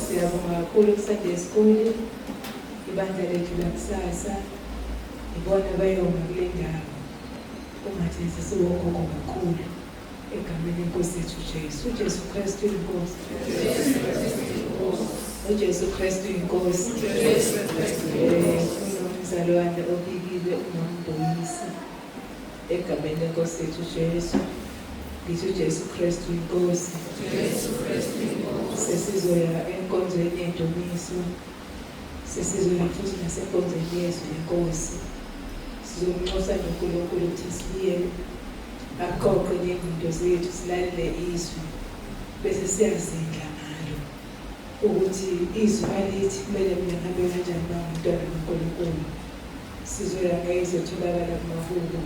Siyabonga kakhulu kusande School, ibandla lethu lakusasa, ibona bayoma kule ndawo. Ungathi sisiwogogo kakhulu egameni lenkosi yethu Jesu. uJesu Kristu inkosi. uJesu Kristu inkosi. Umzalwane obikile uMambuyisa egameni lenkosi yethu Jesu. Ngithi uJesu Kristu inkosi. Sesizoya enkonzweni yendumiso, sesizoya futhi nasenkonzweni yezwi lenkosi. Sizomnxusa noNkulunkulu ukuthi sibuyele aqoqe ngezinto zethu, silalele izwi bese siyazindla ngalo ukuthi izwi alithi kumele mina ngihambe kanjani bangumntwana kaNkulunkulu. Sizoya ngezotholakala kumahubo.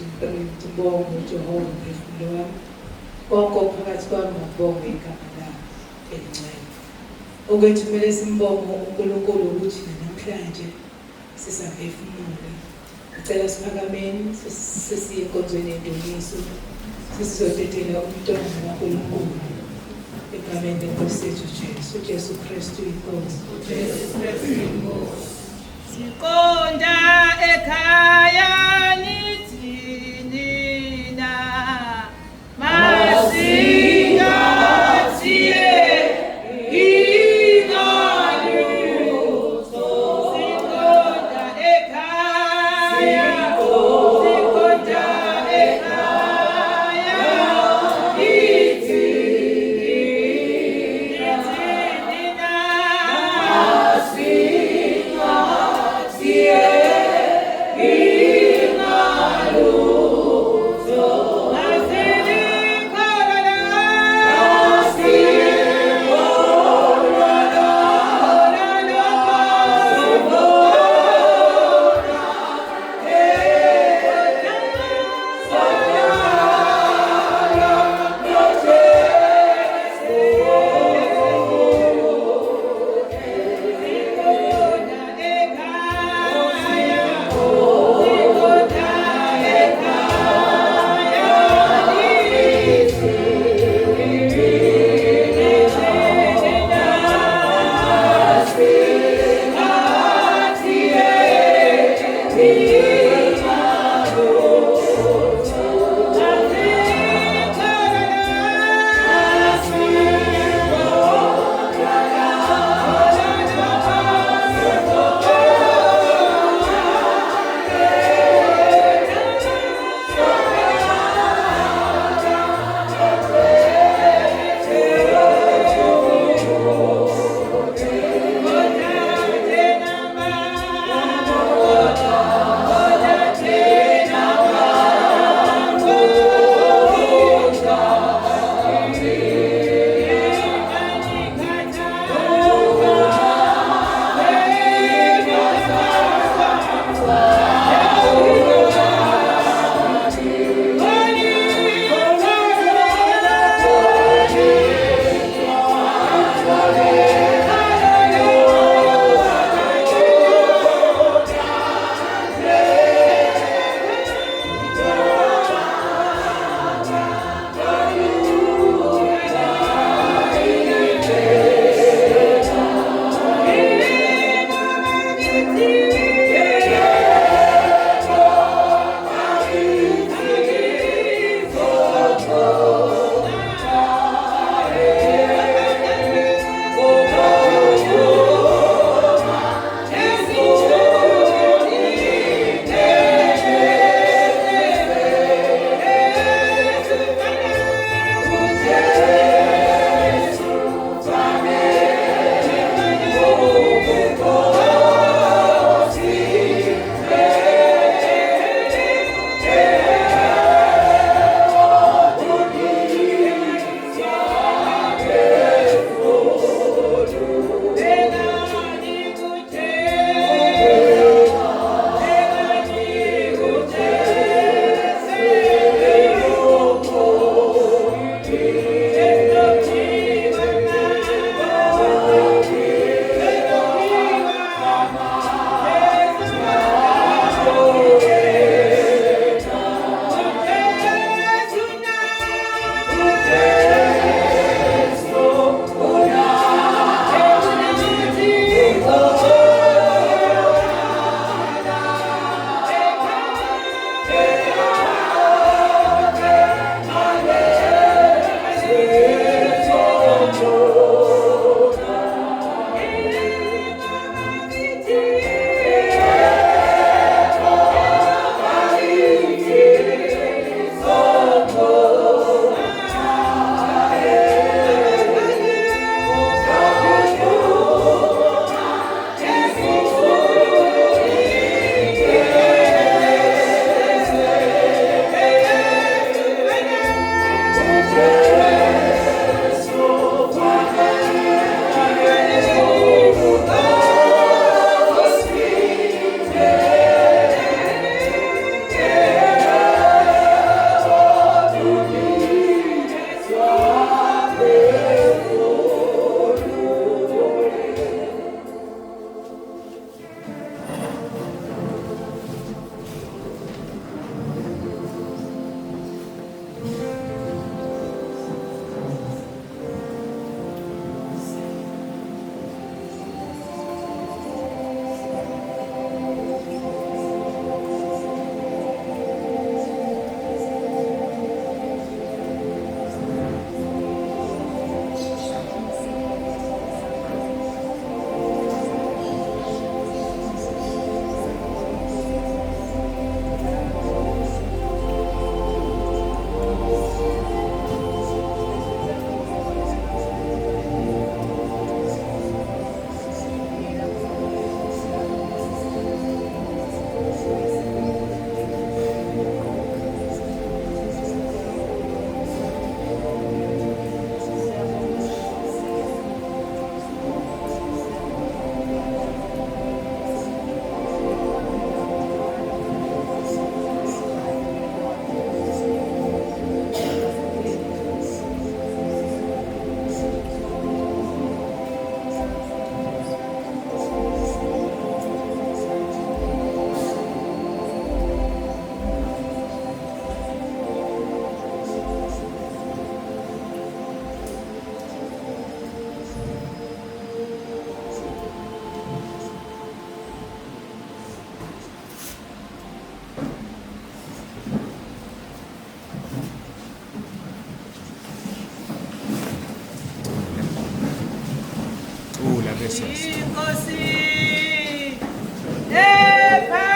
Ngibonge uJehova umphefumulo wami, konke phakathi kwami ngibonge igama lakhe elincane. Okwethu kumele simbonge uNkulunkulu ukuthi namhlanje sisaphefumula. Ngicela siphakameni sesiye enkonzweni yendumiso, sesizodedela umntwana kaNkulunkulu egameni lenkosi yethu Jesu. uJesu Kristu inkosi. Siqonda ekhaya Yeah. Inkosi ephakemeyo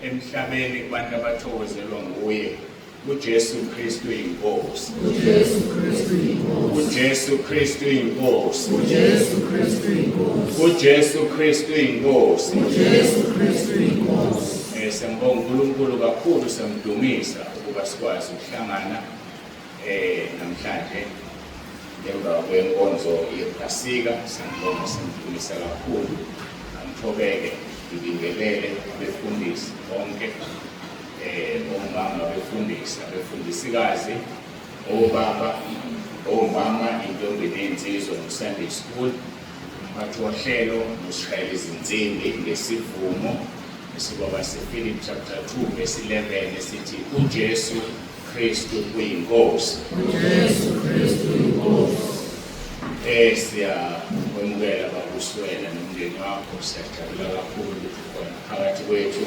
emhlabeni kubantu abathokozelwa nguye uJesu Kristu inkosi. uJesu Kristu inkosi. uJesu Kristu inkosi. Siyambonga uNkulunkulu kakhulu, siyamdumisa ukuba sikwazi ukuhlangana namhlanje ngemva kwenkonzo yePhasika. Siyambonga, simdumisa kakhulu. Amthobeke, ngibingelele abefundisi bonke, omama abefundisi, abefundisikazi, obaba, omama, intombi nensizwa no-Sunday School, umphathi wohlelo nosishayela izinsimbi ngesivumo esikwaba sePhilippi chapter 2 verse 11 esithi uJesu Kristu uyinkosi. Siyakwemukela bakuswela nomndeni wakho, siyajabula kakhulu ukuthi khona phakathi kwethu,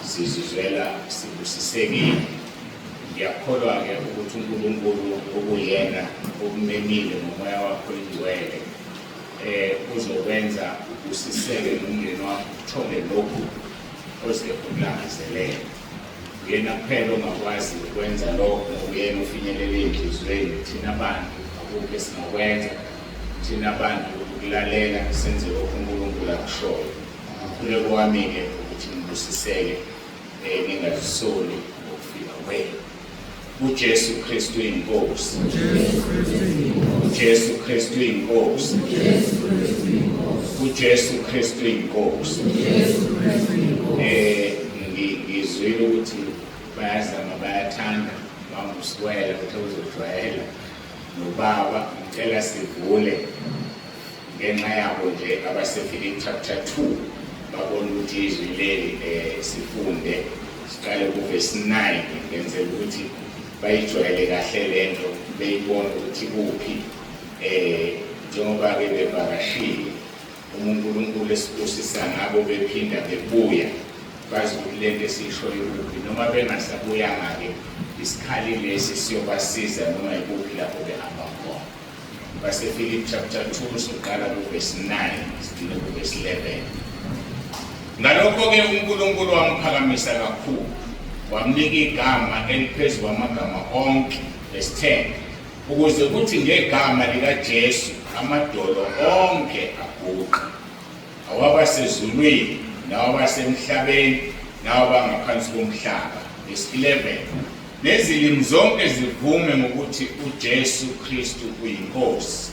sizizwela sibusisekile. Ngiyakholwa-ke ukuthi uNkulunkulu okuyena okumemile ngomoya wakho ingcwele uzokwenza ubusiseke nomndeni wakho, uthole lokhu oze ukulangazelela. Uyena kuphela ongakwazi ukwenza lokho, uyena ufinyelele enhliziyweni. Thina bantu akukho esingakwenza, thina bantu ukulalela senze lokhu uNkulunkulu akushoyo. Kuloko wami-ke ukuthi ngibusiseke, ngingazisoli ngokufika kwenu. uJesu Kristu inkosi. uJesu Kristu inkosi. uJesu Kristu inkosi. Ngizwile ukuthi bayazama, bayathanda banguswela ukuthi uzojwayela nobaba. Ngicela sivule ngenxa yabo nje abasePhilippi chapter 2 babona ukuthi izwi leli sifunde siqale kuverse 9 ngenzela ukuthi bayijwayele kahle lento beyibona ukuthi kuphi njengoba ke bevakashile uNkulunkulu esibusisa ngabo bephinda bebuya bazi ukuthi lento esiyishoyo kuphi noma bengasabuyanga-ke isikhali lesi siyobasiza noma ikuphi lapho behamba khona. baseFilipi chapter 2 soqala kuverse 9 sidile kuverse 11. Ngalokho-ke uNkulunkulu wamphakamisa kakhulu wamnika igama eliphezu kwamagama onke, verse 10, ukuze kuthi ngegama likaJesu amadolo onke aguqe, awabasezulwini nawabasemhlabeni nawabangaphansi komhlaba, verse 11, nezilimi zonke zivume ngokuthi uJesu Kristu uyinkosi,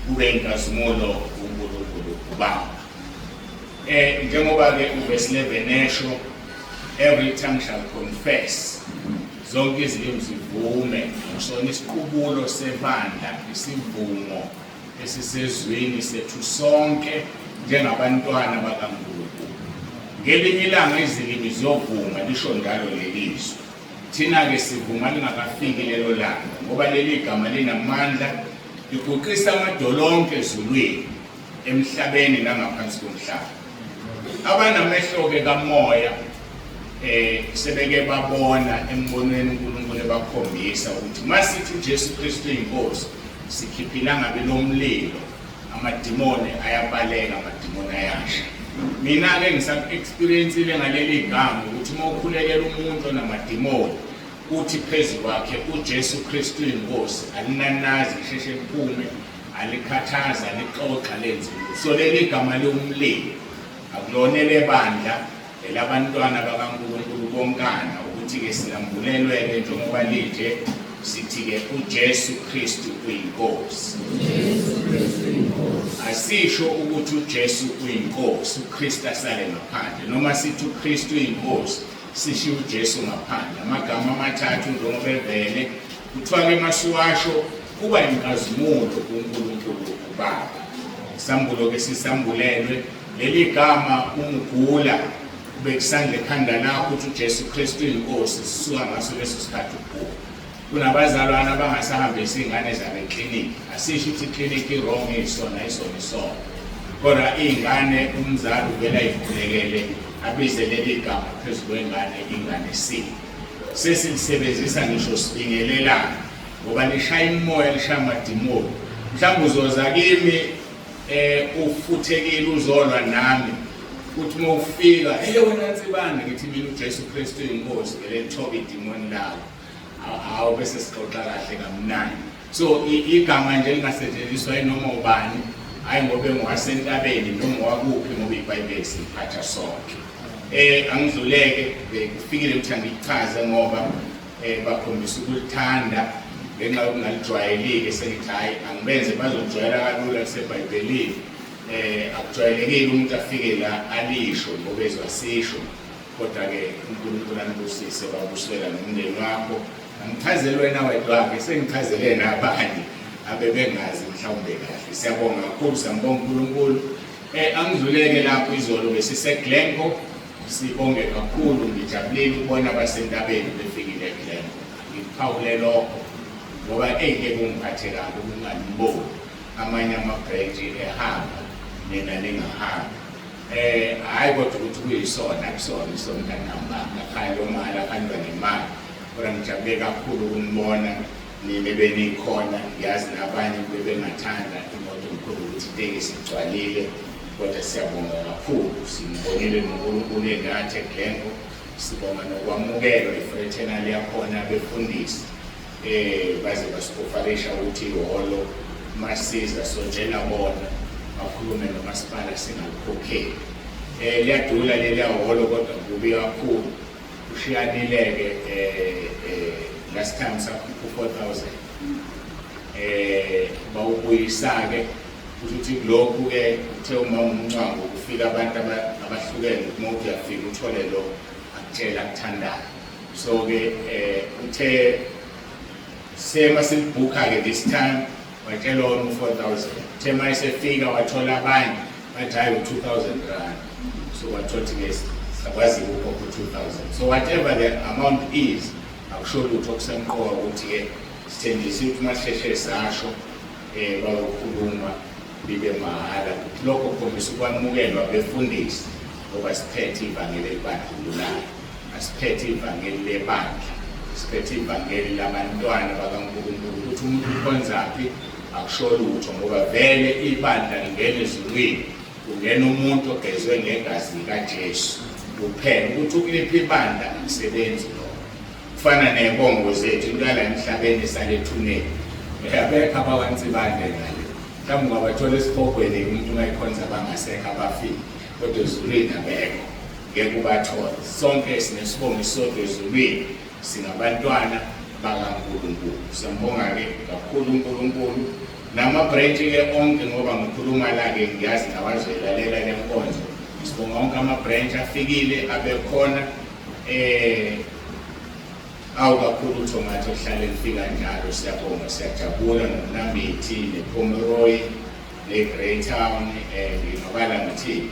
kube inkazimulo kuNkulunkulu uBaba. Njengoba-ke uverse 11 esho, every tongue shall confess, zonke izilimi zivume, ngisona isiqubulo sebandla, isivumo esisezwini sethu sonke njengabantwana bakaNkulunkulu. Ngelinye ilanga izilimi ziyovuma, lisho njalo lelizwi. Thina-ke sivuma lingakafiki lelo langa, ngoba leli gama linamandla, liguqisa amadolo onke ezulwini, emhlabeni nangaphansi komhlaba. Abanamehlo-ke kamoya sebeke babona embonweni uNkulunkulu ebakhombisa ukuthi masithi uJesu Kristu inkosi sikhiphila ngabe lomlilo, amadimoni ayabaleka, amadimoni ayasha. Mina-ke ngisa-experience-ile ngaleli gama ukuthi uma ukhulekela umuntu onamadimoni uthi phezu kwakhe uJesu Kristu inkosi, alinanazi, lisheshe liphume, alikhathaza, lixoxa, lenze. So leli gama liwumlilo, akulonele bandla elabantwana bakaNkulunkulu bonkana ukuthi-ke silambulelwe-ke njengoba lije sithi-ke uJesu Kristu uyinkosi. Asisho ukuthi uJesu uyinkosi uKristu asale ngaphandle, noma sithi uKristu uyinkosi sisho uJesu ngaphandle. Amagama amathathu njengoba evele kuthiwa-ke masiwasho kuba inkazimulo kuNkulunkulu uBaba. Isambulo-ke sisambulelwe leli gama ungugula bekusandla ekhanda lakho ukuthi uJesu Kristu inkosi, sisuka ngaso leso sikhathi ukugula. Kunabazalwana abangasahambisa iy'ngane zabo ekliniki, asisho ukuthi ikliniki i-wrong, isona kodwa iy'ngane umzali uvela ayivulekele abize leli gama phezu kwengane, ingane sesilisebenzisa ngisho sibingelelana ngoba lishaya imimoya, lishaya amadimoni. Mhlawumbe uzoza kimi ufuthekile uzolwa nami uthi uma ufika wena nsibane ngithi mina uJesu Kristu inkosi ngele lithoba idimoni lawo, awu bese sixoxa kahle kamnandi. So igama nje lingasetshenziswa noma ubani, hayi ngoba engowasentabeni noma wakuphi, ngoba iBhayibheli siphatha sonke. Angidluleke kufikile ngithanda ichaze ngoba bakhombisa ukulithanda ngenxa yokungalijwayeleki, sengithi hayi angibenze bazojwayela kalula kuseBhayibhelini. Akujwayelekile umuntu afike la alisho ngoba ezwasisho, kodwa-ke uNkulunkulu anibusise babusela nomndeni wakho. Angichazele wena wedwa-ke, sengichazele nabanye abebengazi mhlawumbe kahle. Siyabonga kakhulu, siyambonga uNkulunkulu. Angidluleke lapho izolo besiseGlencoe, sibonge kakhulu, ngijabulile ukubona abasentabeni befikile eGlencoe. Ngiphawule lokho ngoba engeke kungiphathe kabi ukungaliboni amanye amabhreji ehamba mina ningahambi. Hayi kodwa ukuthi kuyisona kusona isontanamba ngakhaya lomali akanjwa nemali, kodwa ngijabule kakhulu ukunibona nini benikhona. Ngiyazi nabanye bebengathanda imoto mkhulu ukuthi itekisi igcwalile, kodwa siyabonga kakhulu. Simbonile noNkulunkulu engathi eGlencoe, sibonga nokwamukelwa ifraternal yakhona befundisi baze basikofarisha ukuthi ihholo masiza sotshela bona bakhulume nomasipala singalikhokheli. Liyadula leliya hholo kodwa kubi kakhulu. Kushiyanile-ke last time sakhupha 4,000 bawubuyisa-ke ukuthi kulokhu-ke uthe uma umncwango kufika abantu abahlukene, uma uyafika uthole lo akutshela akuthandayo. So-ke uthe sema silibhukha-ke this time watshela wona u-4,000. Uthe uma esefika wathola abanye bathi hayi u-2,000 rand. so wathothi-ke sakwazi ukukhokha 2,000. So whatever the amount is, akusho lutho okusemqoka ukuthi-ke sithembise ukuthi masisheshe sasho bayokhuluma bibe mahhala. Lokho kukhombisa ukwamukelwa befundisi ngoba siphethe ivangeli elibandlululayo, asiphethe ivangeli lebandla, siphethe ivangeli labantwana bakaNkulunkulu. Ukuthi umuntu ukhonzaphi akusho lutho ngoba vele ibandla lingena ezulwini, kungena umuntu ogezwe ngegazi likaJesu kuphela. Ukuthi ukuliphi ibandla umsebenzi lo kufana nebongo zethu into yala emhlabeni esalethuneni abekho abawansibande ngale mhlawumbe ungabathola esihogweni umuntu ungayikhonza bangasekho abafiki kodwa ezulwini abekho ngeke ubathole. Sonke sinesibongo esisodwa ezulwini, singabantwana bakaNkulunkulu. Siyambonga-ke kakhulu uNkulunkulu namabhrentshi-ke onke ngoba ngikhuluma la-ke ngiyazi nawazwelalela le nkonzo. Sibonga onke amabhrentshi afikile abekhona awukakhulu uThomathi ohlale lifika njalo. Siyabonga, siyajabula noNamithi nePomeroy neGreytown ngingabala ngithi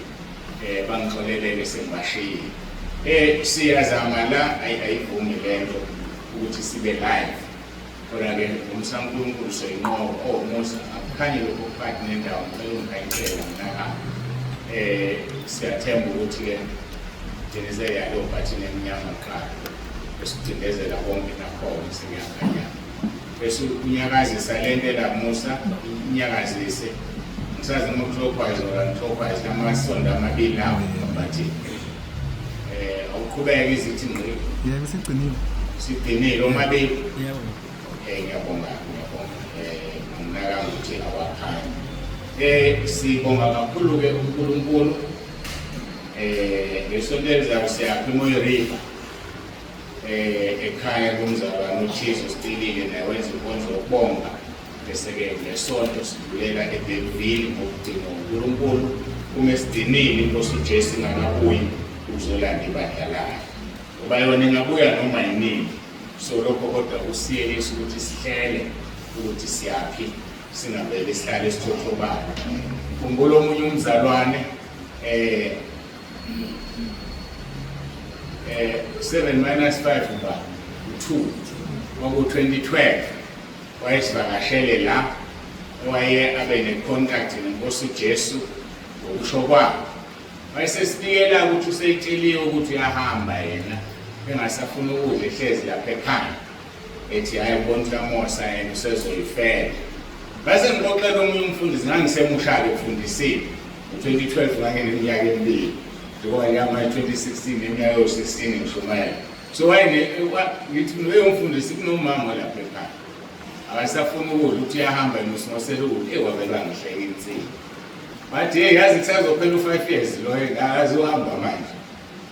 bangixolelele sengibashiyile. Siyazama la ayivumi lento ukuthi sibe live kodwa-ke umsankulunkulu soyinqobo Musa akukhanye lokho phakathi nendawo ngicela ungayitshela mnakami. Siyathemba ukuthi-ke jenise yalo phathini emnyama kuqala esidindezela konke nakhona singiyakanyana bese unyakazisa lento elaMusa unyakazise ngisazi ngokuthokhwayiza ngithokhwayiza amasonto amabili lawo bathi awuqhubeke izithi ngqi yebo sigcinile omabili. Ngiyabonga nginaka ukuthi awakhaya. Sibonga kakhulu-ke uNkulunkulu. Ngesonto elizayo siyapha iMoyo River ekhaya kumzalwane uThizo Sitilile naye wenza inkonzo yokubonga. Bese-ke ngesonto sibulela eBellville ngokudinga uNkulunkulu uma esidinile inkosi uJesu ingakabuyi ukuzolanda ibandla layo ngoba yona ingabuya noma yinini. So lokho kodwa usiyelisa ukuthi sihlele ukuthi siyaphi singavele sihlale sithothobala. Khumbula omunye umzalwane 7 minus 5 uba 2 kwaku-2012 wayesivakashele la waye abe ne-contact nenkosi uJesu ngokusho kwabo. Wayesesinikela ukuthi useyitsheliwe ukuthi uyahamba yena engasafuna ukudla ehlezi lapha ekhaya ethi hayi bonhlamosa yena usezoyifela. Base ngixoxela omunye umfundisi ngangisemusha-ke ufundisile ngo-2012 ngangineminyaka emibili njengoba ngiyama-2016 neminyaka yo-16 ngishumayela. So ngithi loyo mfundisi kunomama lapha ekhaya akasafuna ukudla ukuthi uyahamba nosimosela ukudla wavele wangihleka insini. Bathi yazi kusazophela u5 years loyo akazohamba manje.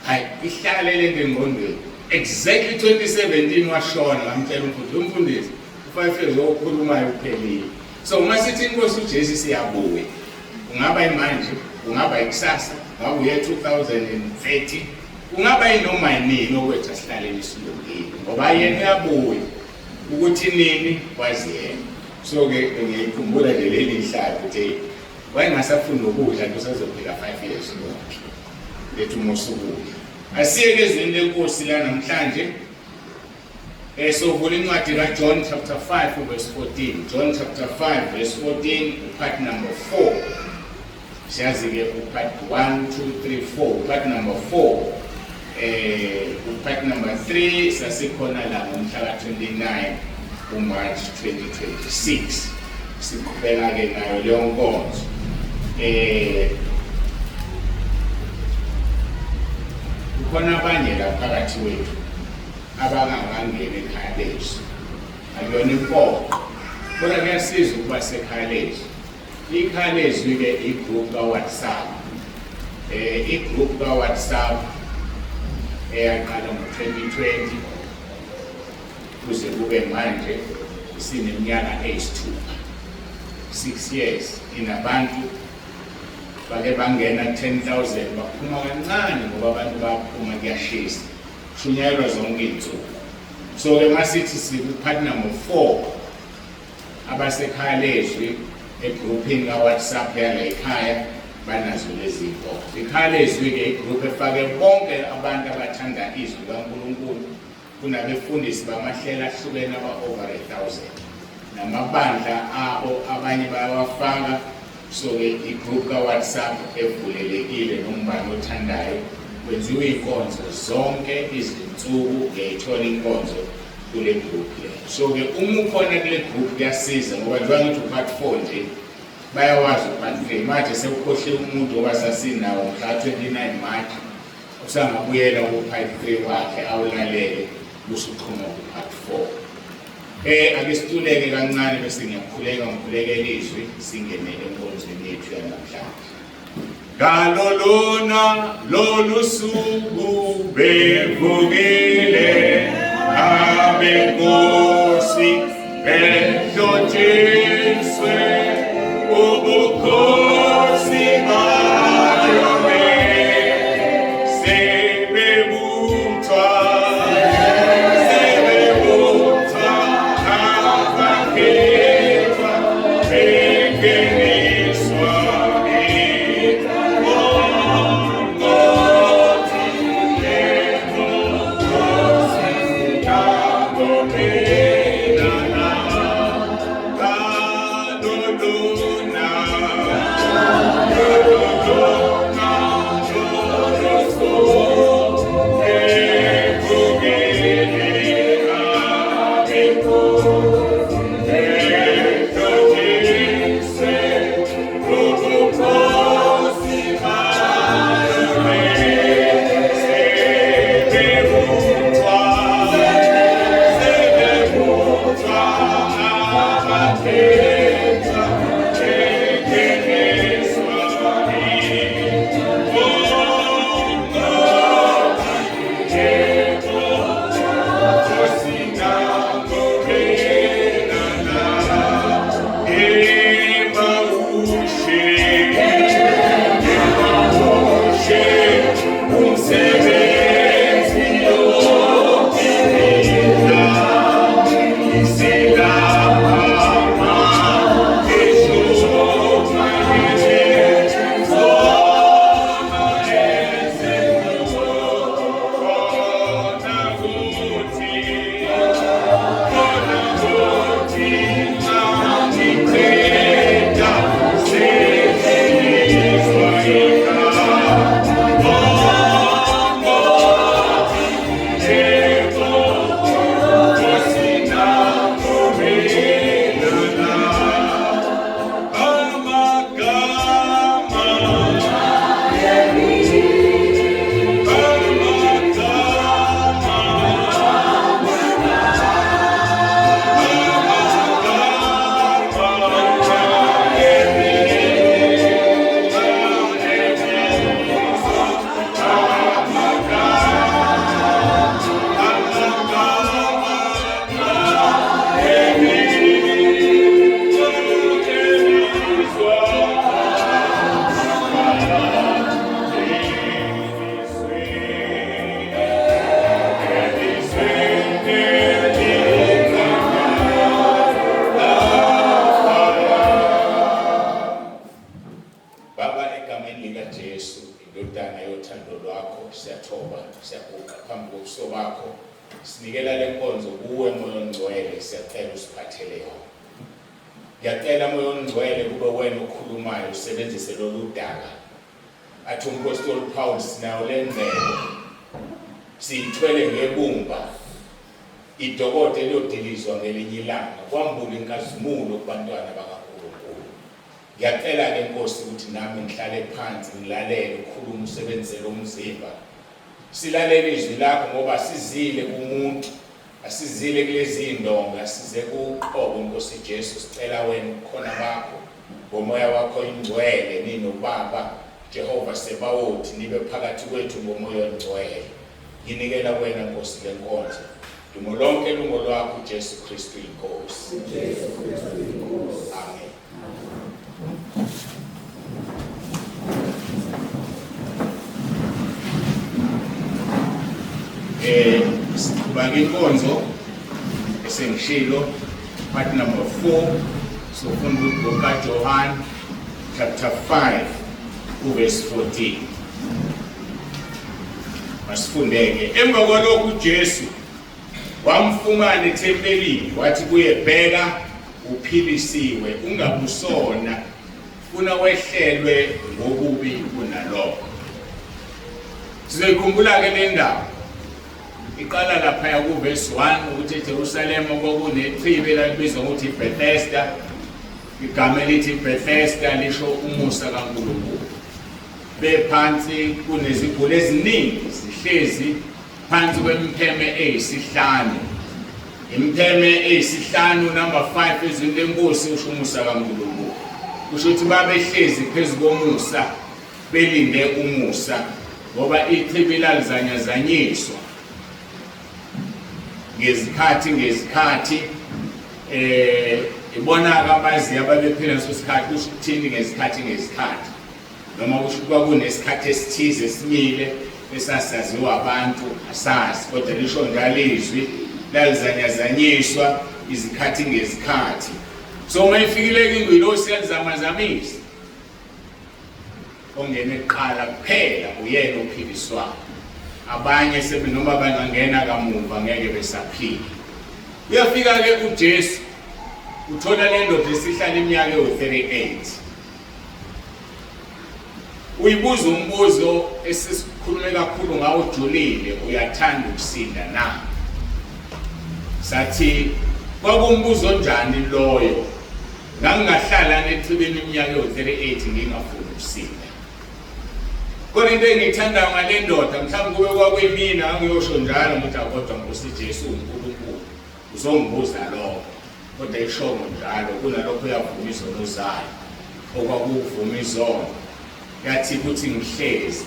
Hayi ihlale lento engqondweni. Exactly 2017 washona ngamtshela umfundisi u5 years okhulumayo uphelile. So masithi inkosi uJesu siyabuya. Kungaba imanje, kungaba ikusasa, ngabe uye 2030, kungaba yinoma yini okwethu asihlale lisilungile ngoba yena uyabuya ukuthi nini kwazi yena. So-ke ngiyikhumbula nje leli hlala ukuthi wayengasafuna ukudla nto sazophila 5 years lonke lethu mosukudla. Asiyeke ezweni lenkosi la namhlanje. Sovula incwadi kaJohn chapter 5 verse 14. John chapter 5 verse 14 part number 4. Siyazi-ke part 1, 2, 3, 4. Part number 4 part number 3 sasikhona la ngomhla ka-29 uMarch 2026. Siqhubeka-ke nayo leyo nkonzo. Kukhona abanye la phakathi wethu abangangangena ekhaya lethu. Akuyona impoqo kodwa kuyasiza ukuba sekhaya lethu. Ikhaya lethu-ke igroup kaWhatsApp. Igroup kaWhatsApp eyaqala ngo-2020 kuze kube manje sineminyaka eyisithupha, 6 years. Inabantu bake bangena 10,000 baphuma kancane ngoba abantu baphuma kuyashisa kushunyayelwa zonke iy'nsuku. So-ke masithi siku-part number 4 abasekhaya lethu egroupini kaWhatsApp yala ekhaya banazo lezi zinto. Likhale izwi-ke igroup efake bonke abantu abathanda izwi likaNkulunkulu, kunabefundisi bamahlela ahlukene aba-over 1,000 namabandla abo abanye bayawafaka. So-ke igroup ka-WhatsApp evulelekile, nombani othandayo kwenziwe iy'nkonzo zonke izinsuku, uyayithola inkonzo kule group le. So-ke uma ukhona kule group kuyasiza ngoba njengoba ngithi u-part 4 nje bayawazi u-part 3 manje sekukhohle umuntu oba sasinawo mhla 29 March usangabuyela ku-part 3 wakhe awulalele usuqhuma ku-part 4. Ake situleke kancane bese ngikhulekela izwi singene enkonzweni yethu yanamhlanje. Ngalolona lolu suku bevukile abenkosi behlotshiswe ubukhosi bayo sebebuthwa abakhethwa bengeniswa sinikela le nkonzo kuwe Moya Ongcwele, siyacela usiphathele yona. Ngiyacela Moya Ongcwele kube wena okhulumayo, usebenzise lolu daka. Athi umpostoli Paul sinayo le ndlela, siyithwele ngebumba, idokote liyodilizwa ngelinye ilanga, kwambula inkazimulo kubantwana bakaNkulunkulu. Ngiyacela ke Nkosi ukuthi nami ngihlale phansi ngilalele ukhuluma usebenzele umzimba. Silalele izwi lakho ngoba sizile kumuntu, asizile kulezi indonga, size kuqobo Nkosi Jesu. Sicela wena khona bakho ngomoya wakho Ongcwele, nini uBaba Jehova Sebawothi, nibe phakathi kwethu ngomoya Ongcwele. Nginikela wena Nkosi le nkonzo, dumo lonke lungo lwakho Jesu Kristu inkosi. Amen. Siqhubeka inkonzo esengishilo part number 4, sofunda uBoka John chapter 5 uverse 14. Masifundeke. Emva kwalokho uJesu wamfumana ethempelini wathi kuye, bheka uphilisiwe, ungabusona, funa wehlelwe ngokubi kunalokho. Sizoyikhumbula ke le ndawo. Iqala lapha kuverse 1 ukuthi eJerusalema kwakunechibi elibizwa ngokuthi Bethesda. Igama elithi Bethesda lisho umusa kaNkulunkulu. Bephansi kuneziguli eziningi zihlezi phansi kwempheme eyisihlanu. Impheme eyisihlanu number 5 izinto enkosi usho umusa kaNkulunkulu. Kusho ukuthi babehlezi phezu komusa belinde umusa ngoba ichibi lalizanyazanyiswa ngezikhathi ibonaka abazi ababephila leso sikhathi kusho ukuthini ngezikhathi noma kusho ukuba kunesikhathi esithize esimile esasaziwa abantu asazi kodwa lisho njalo izwi lalizanyazanyiswa izikhathi ngezikhathi. So mayifikile ingilosi yalizamazamisa ongene kuqala kuphela uyena ophiliswayo. Abanye noma bangangena kamuva ngeke besaphila. Uyafika ke uJesu uthola le ndoda esihlala iminyaka ewu-38. Uyibuza umbuzo esisikhulume kakhulu ngawo ujulile, uyathanda ukusinda na? Sathi kwakumbuzo onjani loyo? Ngangingahlala nechibeni iminyaka ewu-38 ngingafuni ukusinda. Kodwa into engiyithandayo ngale ndoda mhlawumbe kube kwakuyimina ngiyosho njalo ukuthi kodwa Nkosi Jesu uNkulunkulu uzongibuza lokho. Kodwa ishongo njalo kunalokho uyavuma izono zayo okwakuvuma izono. Yathi ukuthi ngihlezi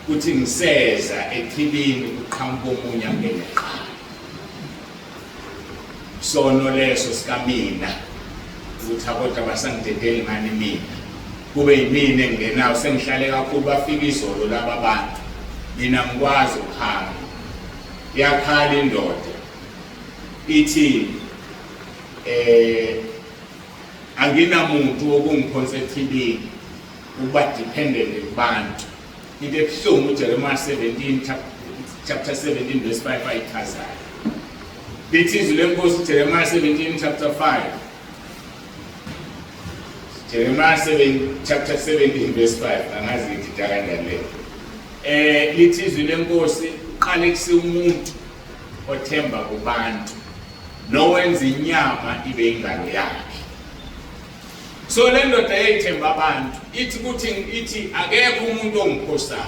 ukuthi ngiseza echibini uqhamuka omunye angene eqala. Sono leso sikamina ukuthi kodwa basangidedeli ngani mina. Kube yimina engenayo sengihlale kakhulu bafika izolo laba bantu. Mina ngikwazi ukuhamba. Yakhala indoda. Ithi anginamuntu okungiphonsa echibini uba dependent kubantu. Into ebuhlungu uJeremiah 17 chapter 17 verse 5 ayichazayo. Lithi izwi lenkosi Jeremiah 17 chapter 5. Jeremiah 7 chapter 17 verse 5 angazi ithi kanjani le. Lithi izwi lenkosi uqale kusi umuntu othemba kubantu nowenza inyama ibe ingalo yakhe. So le ndoda yayithemba abantu ithi akekho umuntu ongiphosayo.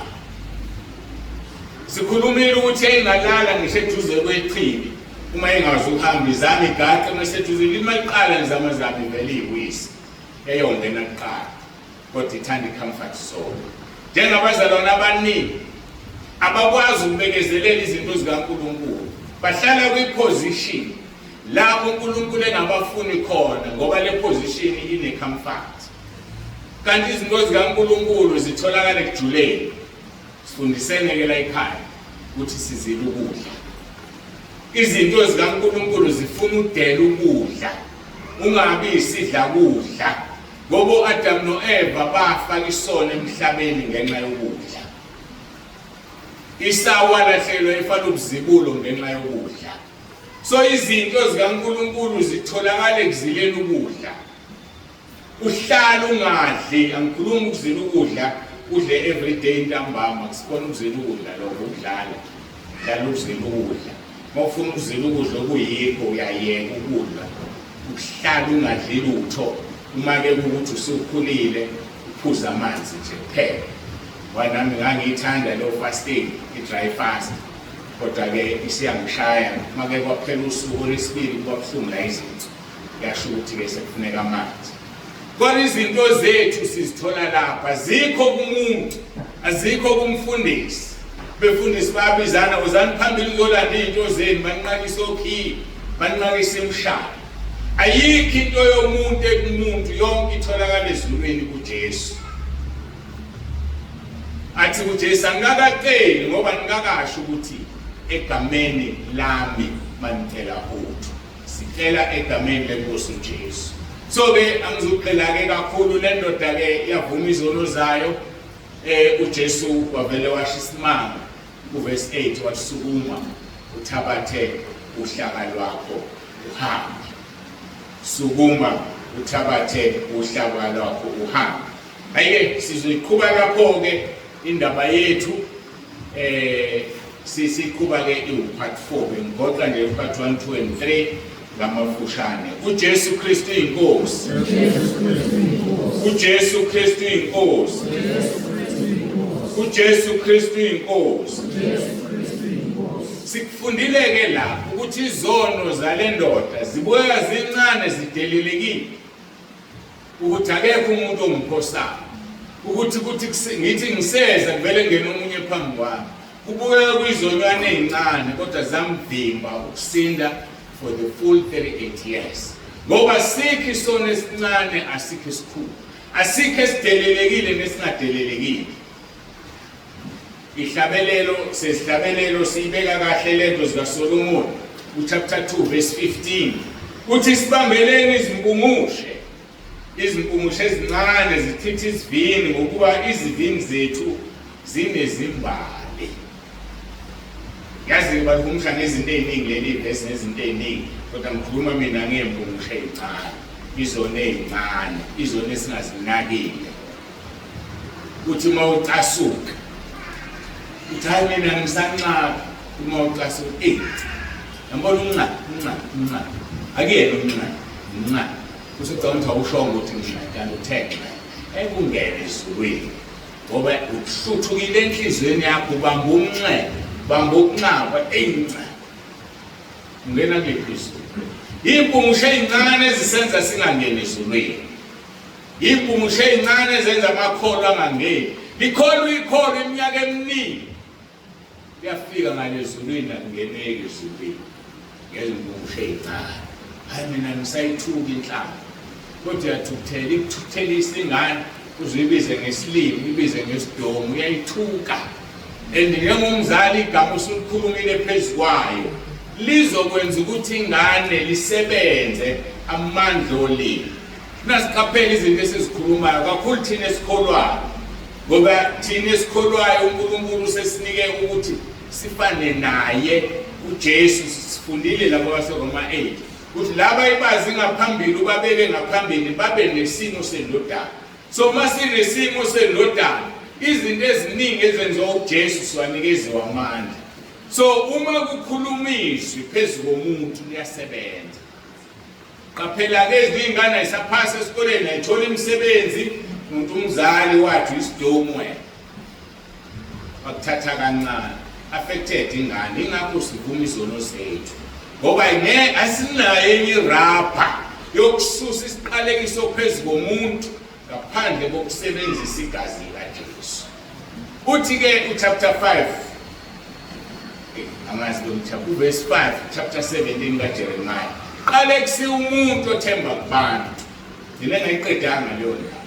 Sikhulumile ukuthi engalala ngisho eduze kwechibi uma engazi ukuhamba izami igaqa meseduze lima iqala ngizamazami vele iwisi eyongena kuqala kodwa ithanda comfort zone. Njengabazalwane abaningi abakwazi ukubekezelela izinto zikaNkulunkulu bahlala kwi-position lapho uNkulunkulu engabafuni khona ngoba le position ine comfort. Kanti izinto zikaNkulunkulu zitholakala ekujuleni. Sifundisene ke la ekhaya ukuthi sizile ukudla. Izinto zikaNkulunkulu zifuna udela ukudla. Ungabi isidla kudla. Ngoba Adam noEva bafaka isono emhlabeni ngenxa yokudla. Isawa lahlelwe efana ubuzibulo ngenxa yokudla. So izinto zikaNkulunkulu zitholakala ekuzileni ukudla. Uhlala ungadli, angikhulumi ukuzila ukudla, udle everyday ntambama, kusifona ukuzila ukudla lokho ukudlala. Dlala ukuzila ukudla. Mawufuna ukuzila ukudla okuyikho uyayeka ukudla. Uhlala ungadli lutho. Uma ke ukuthi usukhulile uphuza amanzi nje kuphela. Wanami ngangiyithanda lo fasting, i-dry fast. Kodwa ke isiyangishaya make kwaphela usuku lesibili kwabuhlungu la izinto. Yasho ukuthi ke sekufuneka amanzi. Kodwa izinto zethu sizithola lapha azikho kumuntu, azikho kumfundisi. Befundisi babizana uzani phambili uzolanda izinto zenu banqakisa okhi, banqakisa emshado. Ayikho into yomuntu ekumuntu yonke itholakala ezulwini kuJesu. Athi uJesu angakaceli ngoba ngakasho ukuthi egameni lami manicela utho. Sicela egameni lenkosi uJesu. So ke angizoqela ke kakhulu le ndoda ke yavuma izono zayo uJesu wavele washo isimanga kuverse 8 wathi sukuma uthabathe uhlaka lwakho uhambe. Sukuma uthabathe uhlaka lwakho uhambe. Ayike sizoyiqhuba lapho ke indaba yethu sisiqhuba ke part 4 ngigoqa nje part 1 2 and 3 ngamafushane. uJesu Kristu inkosi. uJesu Kristu inkosi. uJesu Kristu inkosi. Sikufundile ke la ukuthi izono zale ndoda zibuya zincane zidelelekile. Ukuthi akekho umuntu ongiphosayo. Ukuthi ngithi ngiseza kuvele ngene omunye phambi kwami. Kubuya kuyizonyane ezincane kodwa zamvimba ukusinda for the full 38 years. Ngoba sikho isono esincane asikho esikhulu. Asikho esidelelekile nesingadelelekile. Ihlabelelo sesihlabelelo siyibeka kahle lento zika Solomon chapter 2 verse 15 uthi sibambeleni izimpunmushe ezincane zithitha isivini ngokuba izivini zethu zinezimbali. Yazi balumsha ngezinto eziningi leli verse nezinto eziningi kodwa ngikhuluma mina ngempunmushe ezincane izona ezincane izona esingazinakile. Uthi mawucasuka uthayime mina ngisancane uma ucasuka 8 yambona umncane akuyena umncane usecabanga ukuthi awushongo ukuthi ngishayana uthekla ekungene ezulwini ngoba ukuhluthukile enhlizweni yakho bamba ukunqaba eyincane ungena ngephezulu. Impunmushe ezincane ezisenza singangeni ezulwini. Impunmushe ezincane ezenza amakholo angangeni. Ikholo iminyaka eminingi kuyafika ngalezulwini akungeneki ezulwini ngezimpunmushe ezincane. Hayi mina ngisayithuka inhlamba kodwa uyathukuthela ikuthukuthelisa ingane uzibize ngesilimi ibize ngesidomo uyayithuka and njengomzali igama usulikhulumile phezu kwayo lizokwenza ukuthi ingane lisebenze amandla olimi. Nasiqaphela izinto esizikhulumayo kakhulu thina esikholwayo ngoba thina esikholwayo uNkulunkulu sesinike ukuthi sifane naye uJesu. Sifundile lapho kwaseRoma 8 ukuthi laba ibazi ngaphambili ubabeke ngaphambili babe nesimo sendodana. So masinesimo sendodana izinto eziningi ezenziwa uJesu siwanikeziwe amandla. So uma kukhulumiswa phezulu komuntu liyasebenza. Qaphela ke izingane ayisaphasa esikoleni ayithola imisebenzi umuntu umzali wathi isidomo wena bakuthatha kancane affected ingane ingakho sivuma izono zethu ngoba asinayo enye irapha yokususa isiqalekiso phezulu komuntu ngaphandle kokusebenzisa igazi likaJesu. Uthi ke uchapter 5 angazi lo verse 5 chapter 17 kaJeremiah qale kusi umuntu othemba kubantu yena ngayiqedanga leyo ndaba.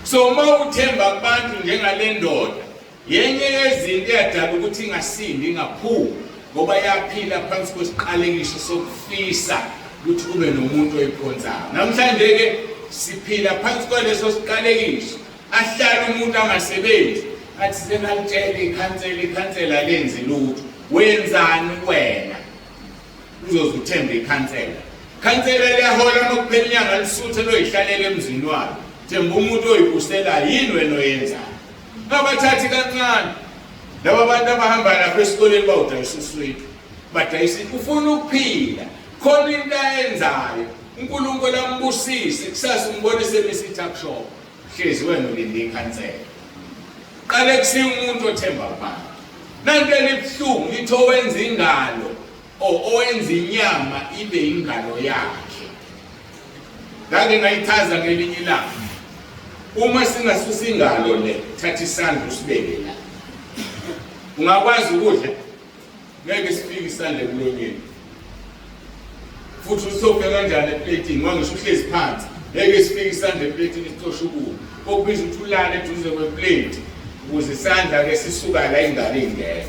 So uma uthemba kubantu njengale ndoda yenye yezinto eyadala ukuthi ingasindi ingaphumi ngoba yaphila phansi kwesiqalekiso sokufisa ukuthi kube nomuntu oyikhonzayo. Namhlanje ke siphila phansi kwaleso siqalekiso ahlala umuntu angasebenzi athi senalitshela ikhansela lenzi lutho wenzani wena uzoze uthembe ikhansela liyahola nokuphela inyanga lisuthe loyihlalele emzini wayo themba umuntu oyibusela yini wena oyenzayo. Abathathi kancane laba bantu abahamba lapha esikoleni bawudayisa uswethu badayisa ufuna ukuphila khona into ayenzayo uNkulunkulu ambusise kusasa umbone semisitha shop hlezi wena ulinde ikhansela. Qale kusiya umuntu othemba kubantu nanto elibhlungu lithi owenza ingalo owenza inyama ibe ingalo yakhe. Ngake ngayithaza ngelinye ilanga uma singasusa ingalo le thatha isandla usibeke la ungakwazi ukudla ngeke sifike isandla emlonyeni futhi usophe kanjani eplating mangisho uhlezi phansi ngeke sifike isandla eplating isixosha ukudla okubiza ukuthi ulale eduze kweplate ukuze isandla ke sisuka la ingalo ingeke.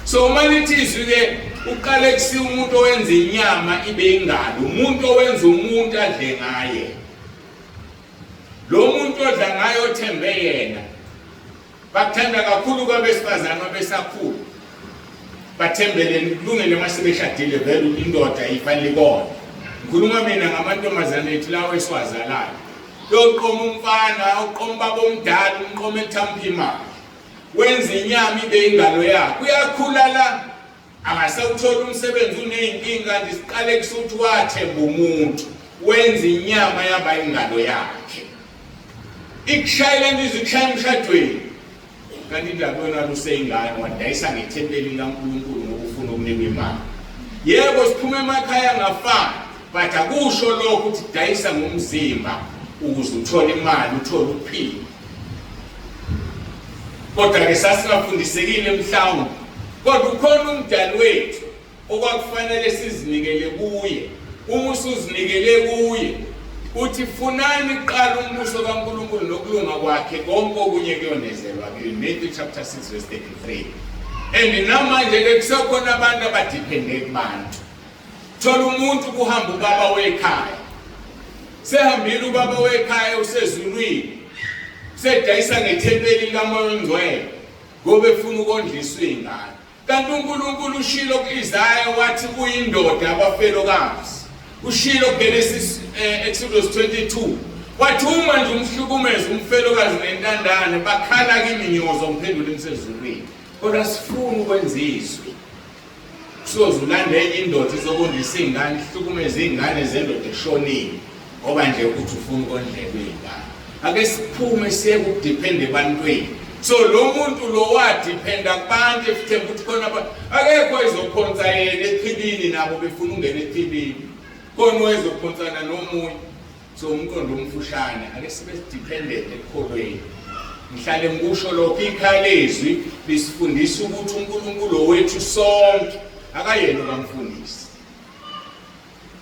So uma lithi izwi ke uqale kusiya umuntu owenza inyama ibe ingalo umuntu owenza umuntu adle ngaye. Lo muntu odla ngayo othembe yena bakuthanda kakhulu kwabesifazane abesakhulu bathembele kulungele masebeshadile vele indoda ifanele kona. Ngikhuluma mina ngamantombazane ethu lawo esiwazalayo. Yoqoma umfana, uqoma baba omdala, umqoma ethampa imali. Wenza inyama ibe ingalo yakhe. Uyakhula la angasawuthola umsebenzi uneyinkinga ndisiqale kusuthi wathemba umuntu. Wenza inyama yaba ingalo yakhe. Ikushayela ndizikushaya emshadweni. Kanti indaba yona luseyingane wadayisa ngethempeli likaNkulunkulu ngokufuna ukunikwa imali. Yebo siphume emakhaya ngafana, but akusho lokho ukuthi dayisa ngomzimba ukuze uthole imali, uthole ukuphila. Kodwa ke sasingafundisekile mhlawumbe. Kodwa ukhona umdali wethu okwakufanele sizinikele kuye. Uma usuzinikele kuye, uthi funani qala umbuso kaNkulunkulu nokulunga kwakhe konke okunye kuyonezelwa kini. Matthew chapter 6 verse 33. And namanje ke kusekhona abantu abadepende kubantu. Thola umuntu kuhamba ubaba wekhaya. Sehambile ubaba wekhaya usezulwini. Sedayisa ngethempeli likaMoya oNgcwele ngoba efuna ukondliswa ingane. Kanti uNkulunkulu ushilo kuIsaya wathi kuyindoda abafelokazi. Ushilo kuGenesis Exodus 22. Wathi uma nje umhlukumeza umfelokazi nentandane bakhala kiminyozo umphendule emsezulwini. Kodwa sifuna ukwenza izwi. Kusozulandela indoda izokondisa ingane, ihlukumeza ingane zendoda eshonile. Ngoba nje ukuthi ufuna ukondleka ingane. Ake siphume siye kudepende ebantwini. So lo muntu lo wadependa kubantu efithemba ukuthi khona akekho ezokhonza yena ephilini nabo befuna ungena ephilini. Khona owezokhonzana nomunye. So umqondo omfushane ake sibe dependent ekholweni. Ngihlale ngikusho lokho ikhalezwi lisifundisa ukuthi uNkulunkulu wethu sonke akayena okamfundisi.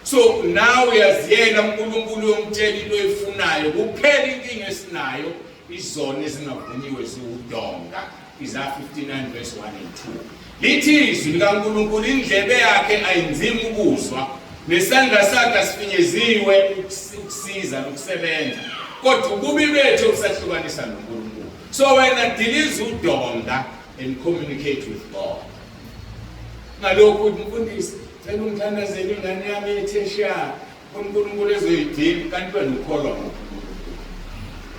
So now uyaziyela uNkulunkulu yomtshela into efunayo kuphela inkinga esinayo izona ezingavunyiwe ziwudonga. Isaiah 59 verse 1 and 2. Lithi izwi likaNkulunkulu indlebe yakhe ayinzima ukuzwa nesandla sakhe sifinyeziwe ukusiza nokusebenza. Kodwa ububi bethu obusahlukanisa noNkulunkulu. So wena diliza udonga and communicate with God. Ngalokho umfundisi Senu ngithandazela ingane yami ethesha uNkulunkulu ezoyidinga kanti wena ukholwa ngoNkulunkulu.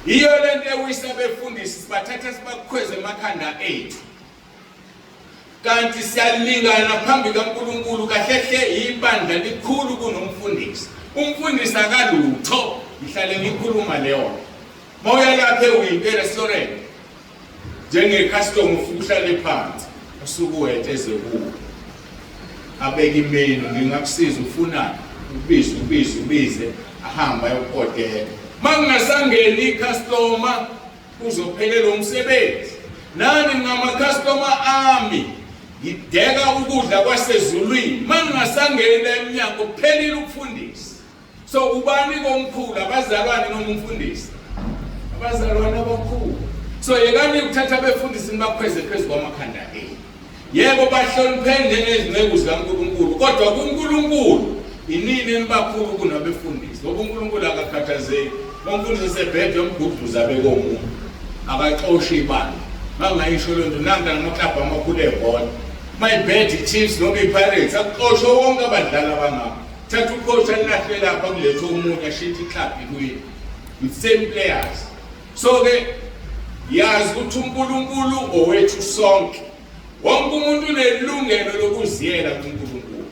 Iyo lento ewisa befundisi sibathatha sibakhweze emakhanda ethu. Kanti siyalingana phambi kaNkulunkulu kahlehle ibandla likhulu kunomfundisi. Umfundisi akalutho ngihlale ngikhuluma leyo. Moya lapha ewimpela sore. Njenge custom ufuhlale phansi usuku wethe kuwo. Abeka imenu ngingakusiza ufunani ubize ahamba ayokhodela. Mangingasangeni icustomer uzophelela umsebenzi. Nani ngama customer ami ngideka ukudla kwasezulwini. Mangingasangena eminyango kuphelile ukufundisa. So ubani komkhulu abazalwane noma umfundisi? Abazalwane abakhulu. So yekani ukuthatha befundisi nibakhweze phezulu kwamakhanda enu. Yebo bahloniphende nezingceku zikaNkulunkulu kodwa kuNkulunkulu inini enibakhulu kunabefundisi. Ngoba uNkulunkulu akakhathazeki. Umfundisi sebhede umgudluza bekomuntu. Akaxoshi ibandla. Mangayisho lento nanga namaklabha amakhulu ebhola. Mayibhede Chiefs noma iPirates akuxoshwe wonke abadlali abangabo. Thatha ucoach alahle lapha kuletho umunye ashithi club ikwini. With same players. So ke yazi ukuthi uNkulunkulu owethu sonke. Wonke umuntu unelungelo lokuziyela kuNkulunkulu.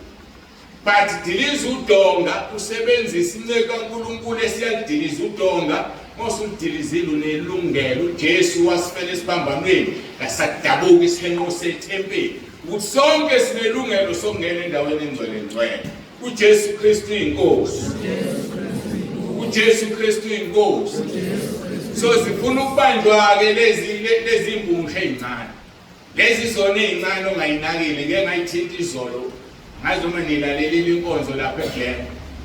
But diliza udonga usebenzisa inceka kaNkulunkulu esiyadiliza udonga mosudilizile unelungelo uJesu wasifela esibambanweni ngasadabuka isihenqo sethempeli. Ukuthi sonke sinelungelo sokungena endaweni engcwele. uJesu Kristu inkosi. uJesu Kristu inkosi. So sifuna ukubanjwa ke lezi imbungushe ezincane. Lezi zona ezincane ongayinakile ngeke ngayithinta izolo. Ngazi uma nilalelile inkonzo lapha eGlen.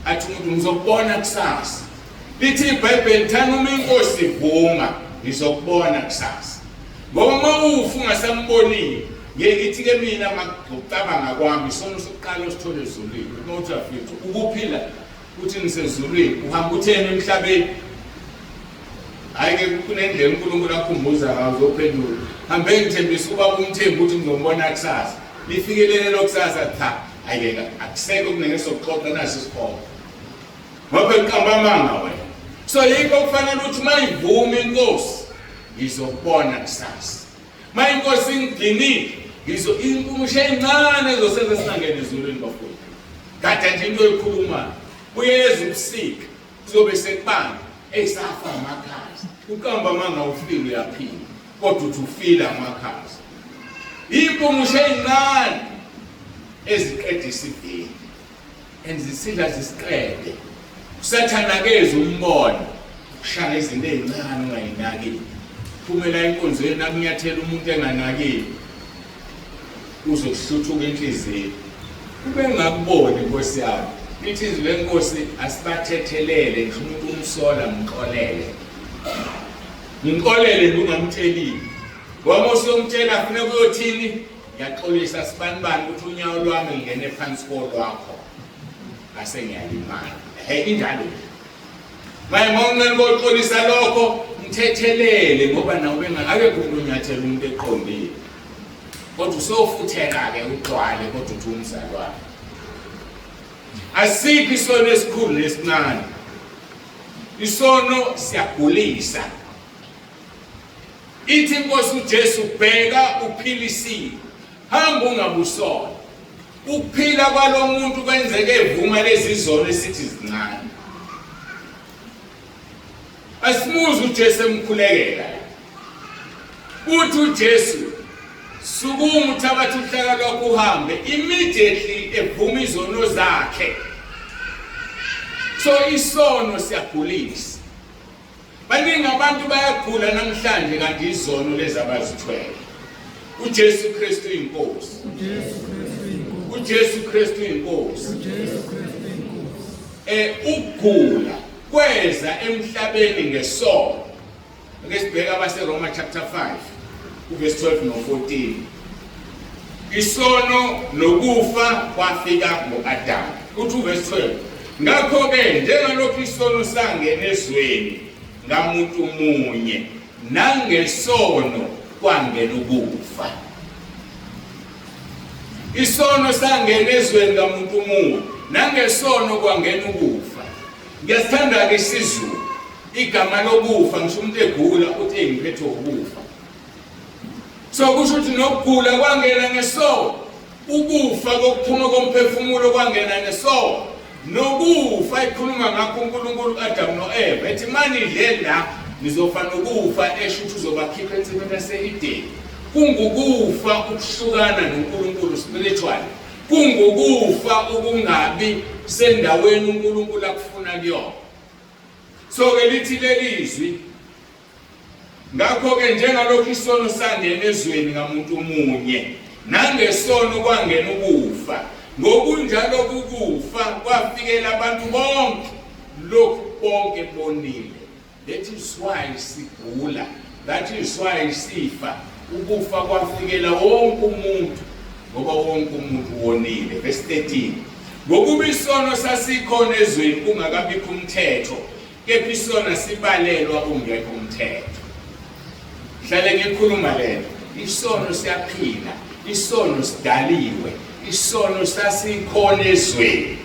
Athi umuntu ngizokubona kusasa. Lithi iBhayibheli thana uma inkosi ivuma ngizokubona kusasa. Ngoba uma ufa ungasambonile ngeke ithi ke mina makucabanga kwami sono sokuqala osithole ezulwini. Nothi afethu ukuphila uthi nisezulwini uhamba uthena emhlabeni. Ayike kunendlela uNkulunkulu akhumbuza ngayo uzophendula. Hambe ngithembisa ubaba uMthembu ukuthi ngizombona kusasa. Lifikelele lokusasa cha. Ayike akusekho kunengeso kuxoxa naso isikhona. Ngoba iqamba amanga wena. So yikho kufanele ukuthi mayivuma inkosi ngizobona kusasa. Mayinkosi ingidinile ngizo impumusho encane ezosenza singangena ezulwini bafowethu. Kade nje into ekhuluma uyeza ubusika kuzobe sekubanga esafa amakhazi. Uqamba amanga ufile uyaphila kodwa uthi ufila amakhazi. Impumusho encane eziqeda isivini enzisinda zisiqede. Usathanakeza umbona ushaya izinto ezincane ungayinaki. Phumela enkonzweni nakunyathela umuntu enganakile uzokuhluthuka inhliziyo. Kube ngakubona inkosi yami. Lithi izwi lenkosi asibathethelele ngisho umuntu umsola mxolele. Ngixolele ngingamthelile. Ngoba usiyomtshela afuna kuyothini ngiyaxolisa sibanibani ukuthi unyawo lwami ngene phansi kolwakho. Ase ngiyalimala. Injalo. Mayimongene ngoxolisa lokho mthethelele ngoba nawe bengake kunyathela umuntu eqondile. Kodwa usofutheka ke ugcwale kodwa uthi umzalwane. Asikho isono esikhulu nesincane. Isono siyagulisa. Ithi inkosi uJesu bheka uphilisile. Hamba ungabusona. Ukuphila kwalomuntu kwenzeke evuma lezi izono esithi zincane. Asimuze uJesu emkhulekela. Uthi uJesu sukuma uthabatha uhlaka lwakho uhambe immediately evuma izono zakhe. So isono siyagulisa. Baningi abantu bayagula namhlanje kanti izono lezi abazithwele. uJesu Kristu inkosi. uJesu Kristu inkosi. Ukugula kweza emhlabeni ngesono. Ake sibheka abaseRoma chapter 5 verse 12 no 14. Isono nokufa kwafika ngoAdam. Uthi verse 12. Ngakho ke njengalokho isono sangena ezweni ngamuntu munye nangesono kwangena ukufa. Isono sangena ezweni ngamuntu munye nangesono kwangena ukufa. Ngiyasithanda ke isizulu igama lokufa ngisho umuntu egula uthi engiphethe ukufa. So kusho ukuthi nokugula kwangena ngesono, ukufa kokuphuma komphefumulo kwangena ngesono, nokufa ikhuluma ngakho uNkulunkulu Adam noEva ethi manidle la nizofana ukufa eshuthi uzobakhipha ensimini yaseEden. Kungukufa ukuhlukana noNkulunkulu spiritual. Kungukufa ukungabi sendaweni uNkulunkulu akufuna kuyona. So ke lithi lelizwi ngakho ke njengalokho isono sangena ezweni ngamuntu munye nangesono kwangena ukufa ngokunjalo ukufa kwafikela abantu bonke lokhu bonke bonile. That is why sigula, that is why sifa. Ukufa kwafikela wonke umuntu ngoba wonke umuntu wonile. Verse 13. Ngokuba isono sasikhona ezweni kungakabikho umthetho kepha isono sibalelwa ungekho umthetho. Hlale ngikhuluma lento. Isono siyaphila, isono sidaliwe, isono sasikhona ezweni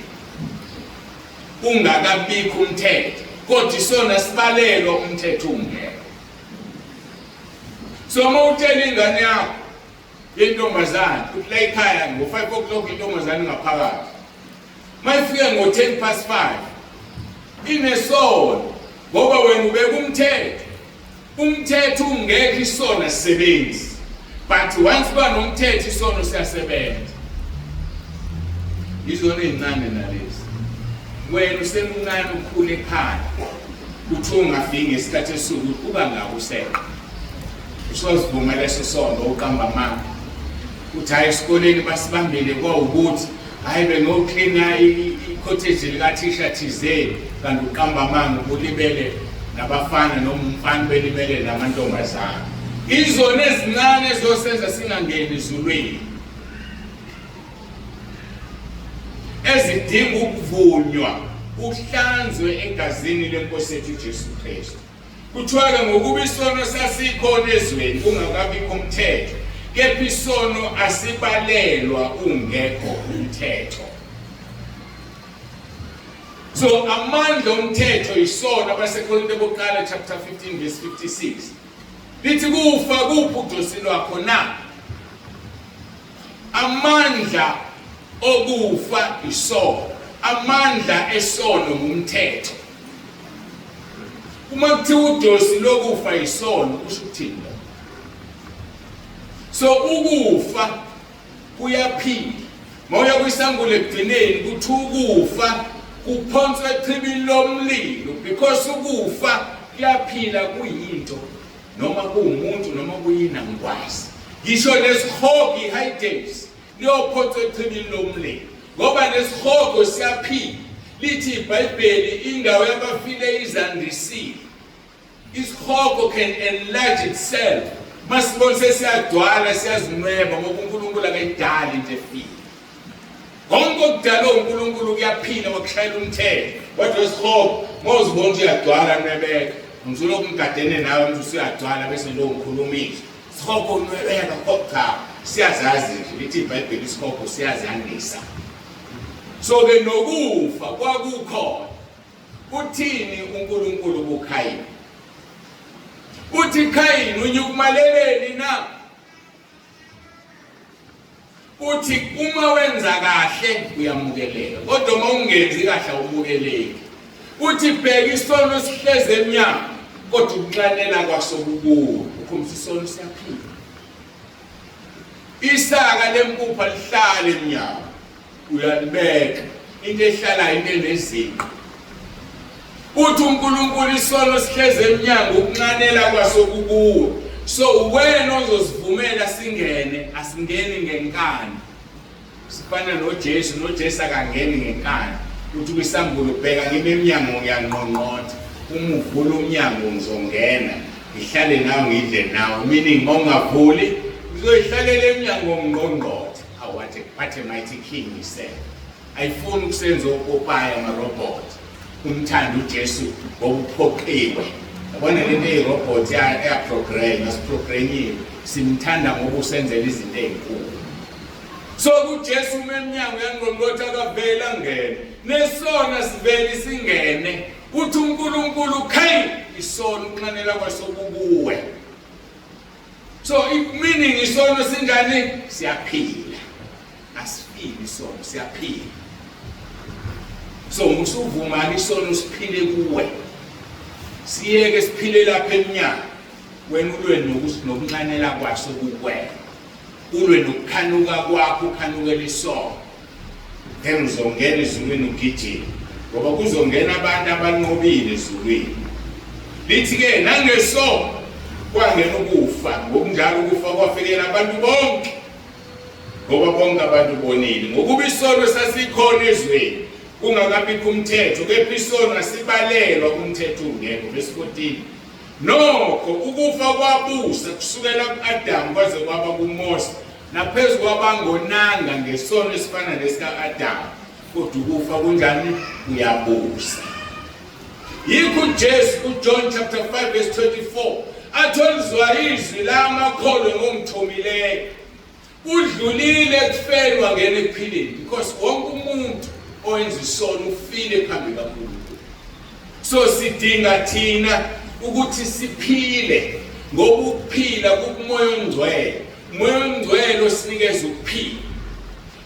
ungakabikho umthetho kodwa isono sibalelwa umthetho ungekho. So mawutshela ingane yakho yentombazane ukuthi la ekhaya ngo5 o'clock intombazane ngaphakathi. Mayifika ngo5:10 inesono ngoba wena ubeka umthetho. Umthetho ungekho isono sisebenzi. But once banomthetho isono siyasebenza. Izona ezincane nalezi. Wena usemncane ukhule ekhaya. Uthi ungafiki ngesikhathi esuku kuba ngako useka. Usozivuma leso sono uqamba amanga. Uthi hayi esikoleni basibambile kwawukuthi hayi bengocleana i-cottage lika-Tisha thizeni kanti uqamba amanga ulibele nabafana noma umfana belibele namantombazana. Izona ezincane ezosenza singangeni ezulwini. Ezidinga ukuvunywa uhlanzwe egazini lenkosi yethu uJesu Kristu. kuthiwa ngokuba isono sasikhona ezweni kungakabikho umthetho, kepha isono asibalelwa ungekho umthetho. So amandla omthetho isono abaseKorinte bokuqala chapter 15 verse 56. Lithi kufa kuphi udosi lwakho na? Amandla okufa isono, amandla esono ngumthetho. Uma kuthiwa udosi lokufa isono kusho ukuthini? So ukufa kuyaphila. Mawuya kwisambulo ekugcineni kuthi ukufa kuphonswa echibini lomlilo, because ukufa kuyaphila kuyinto noma kuwumuntu noma kuyina ngikwazi. Ngisho lesihogo iHades liyophonswa echibini lomlilo ngoba lesihogo siyaphila. Lithi iBhayibheli indawo yabafile izandisile. Isihogo can enlarge itself. Masibona sesiyadwala siyazinweba ngoba uNkulunkulu akayidali nje efile. Konke okudalwe uNkulunkulu kuyaphila ngokushayela umthetho. Kodwa isihogo mawuzibona uyadwala nwebeka, ngizoloku ngigadene nawe manje usuyadwala bese lo ngikhulumisa. Isihogo unwebeka kokcha siyazazi nje lithi iBhayibheli isihogo siyazandisa. So ke nokufa kwakukhona. Uthini uNkulunkulu kuKhayini? Uthi Khayini unyukumaleleni na? Uthi uma wenza kahle uyamukeleka, kodwa uma ungenzi kahle awumukeleki. Uthi bheka isono sihleze emnyango, kodwa ukunxanela kwaso kukuwo. Ukhombisa isono siyaphila. Isaka lempupha lihlala emnyango, uyalibeka. Into ehlala into enezinqa. Uthi uNkulunkulu isono sihleze emnyango ukunxanela kwaso kukuwo. So wena ozosivumela singene, asingeni ngenkani. Sifana noJesu akangeni ngenkani. Uthi kwisambulo bheka ngime emnyango ngiyanqonqotha. Uma uvula umnyango ngizongena, ngihlale nawe ngidle nawe. Meaning mawungavuli uzoyihlalela emnyango ngqongqotha. What a mighty king he said. Ayifuni ukusenza okopaya amarobot. Umthanda uJesu ngokuphoqiwe. Yabona lento eyirobot eyaprogram asiprogramile. Simthanda ngoba usenzela izinto ezinkulu. So kuJesu emnyango yangqongqotha akavela ngene. Nesona sivele singene. Uthi uNkulunkulu Khayini isono unxanela kwaso kukuwe. So meaning isono sinjani? Siyaphila. Asifili isono siyaphila. So musuvuma isono siphile kuwe. Siyeke siphile lapha emnyango. Wena ulwe nokunxanela kwaso kuwe. Ulwe nokukhanuka kwakho ukhanukela isono. Then uzongena ezulwini ugijima. Ngoba kuzongena abantu abanqobile ezulwini. Lithi ke nangesono kwangena ukufa, ngokunjalo ukufa kwafikela abantu bonke. Ngoba bonke abantu bonile. Ngokuba isono sasikhona ezweni kungakabikho umthetho, kepha isono asibalelwa umthetho ungekho. Verse 14. Nokho ukufa kwabusa kusukela kuAdamu kwaze kwaba kuMose, naphezulu kwabangonanga ngesono esifana nesika-Adamu. Kodwa ukufa kunjani? Uyabusa. Yikho uJesu kuJohn chapter 5 verse 24 atholizwa izwi lamakholwa ngomthomileyo. Udlulile kufelwa ngene ekuphileni, because wonke umuntu owenza isono ufile phambi kaNkulunkulu. So sidinga thina ukuthi siphile ngoba ukuphila kumoya ongcwele. Umoya ongcwele osinikeza ukuphila.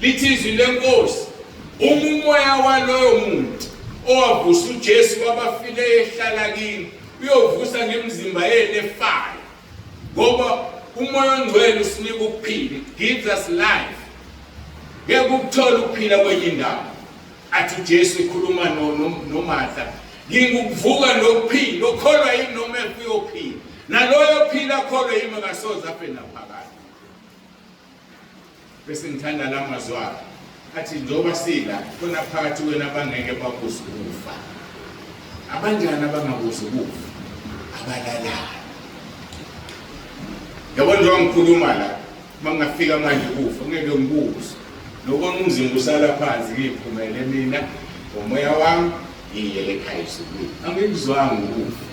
Lithi izwi lenkosi, umoya waloyo muntu owavusa uJesu kwabafile ehlala kini uyovusa ngemizimba yenu efayo. Ngoba umoya ongcwele usinika ukuphila, gives us life. Ngeke ukuthola ukuphila kwenye indawo. Athi uJesu ekhuluma noMartha, ngikuvuka nokuphila, okholwa yimi noma uyophila. Naloyo phila akholwa yimi akasoze afe naphakade. Bese ngithanda lamazwi akhe. Athi njoba sila khona phakathi kwena abangeke babuze ukufa. Abanjani abangabuze ukufa? Abalalayo. Yabona njengoba ngikhuluma la, mangafika manje ukufa ngeke ngibuze. Nokona umzimba usala phansi ngiphumele mina, umoya wami ngiyele ekhaya esukweni. Angikuzwanga ukufa.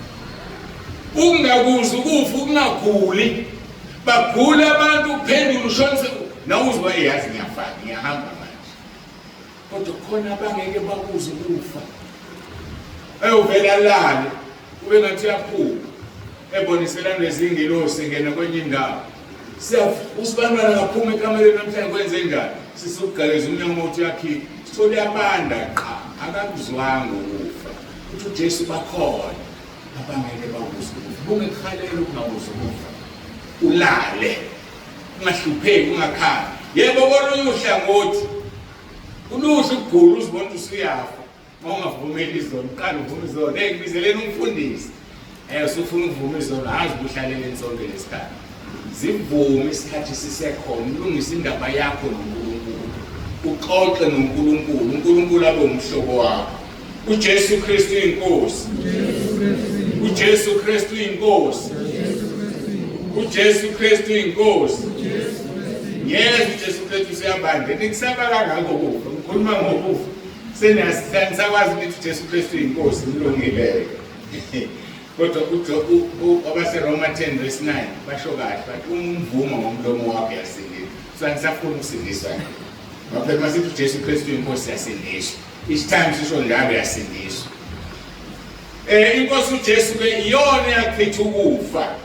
Ukungakuzi ukufa ukungaguli. Bagula abantu uphendula ushonise nawuzwa eyazi ngiyafana ngiyahamba manje. Kodwa khona abangeke bakuze ukufa. Ayovela lale ube ngathi uyaphupha. Ebonisela nezingilosi ngena kwenye indawo. Usibantwana ngaphuma ekamereni namhlanje kwenze njani? Sisukugaleza umnyango uthi uyakhipha. Sithole yabanda qha akakuzwanga ukufa. Uthi uJesu bakhona abangeke bakuze ukufa. Bungekhalela ukungakuze ukufa. Ulale ungahlupheki ungakhali. Yebo kolunye uhlangothi uluhle ukugula uzibona usuyafa. Mawungavumeli izolo qala uvume izolo ngibizeleni umfundisi. Usufuna ukuvuma izolo azi buhlalele insonto lesikhathi. Zivume isikhathi sisekhona ulungisa indaba yakho noNkulunkulu. Uxoxe noNkulunkulu, uNkulunkulu abe umhlobo wakho. uJesu Kristu inkosi. uJesu Kristu inkosi. uJesu Kristu inkosi. Yes, uJesu Kristu siyabande. Nikusaba kangako ukufa. Ngikhuluma ngokufa. Seniyasakwazi ukuthi uJesu Kristu inkosi umlungileyo. Kodwa abase Roma 10:9 basho kahle bathi umvumo ngomlomo wakho yasindiswa. So anisafuna ukusindiswa. Ngaphela masithi uJesu Kristu inkosi yasindiswa. Each time sisho njalo yasindiswa. Inkosi uJesu ke iyona yakhetha ukufa.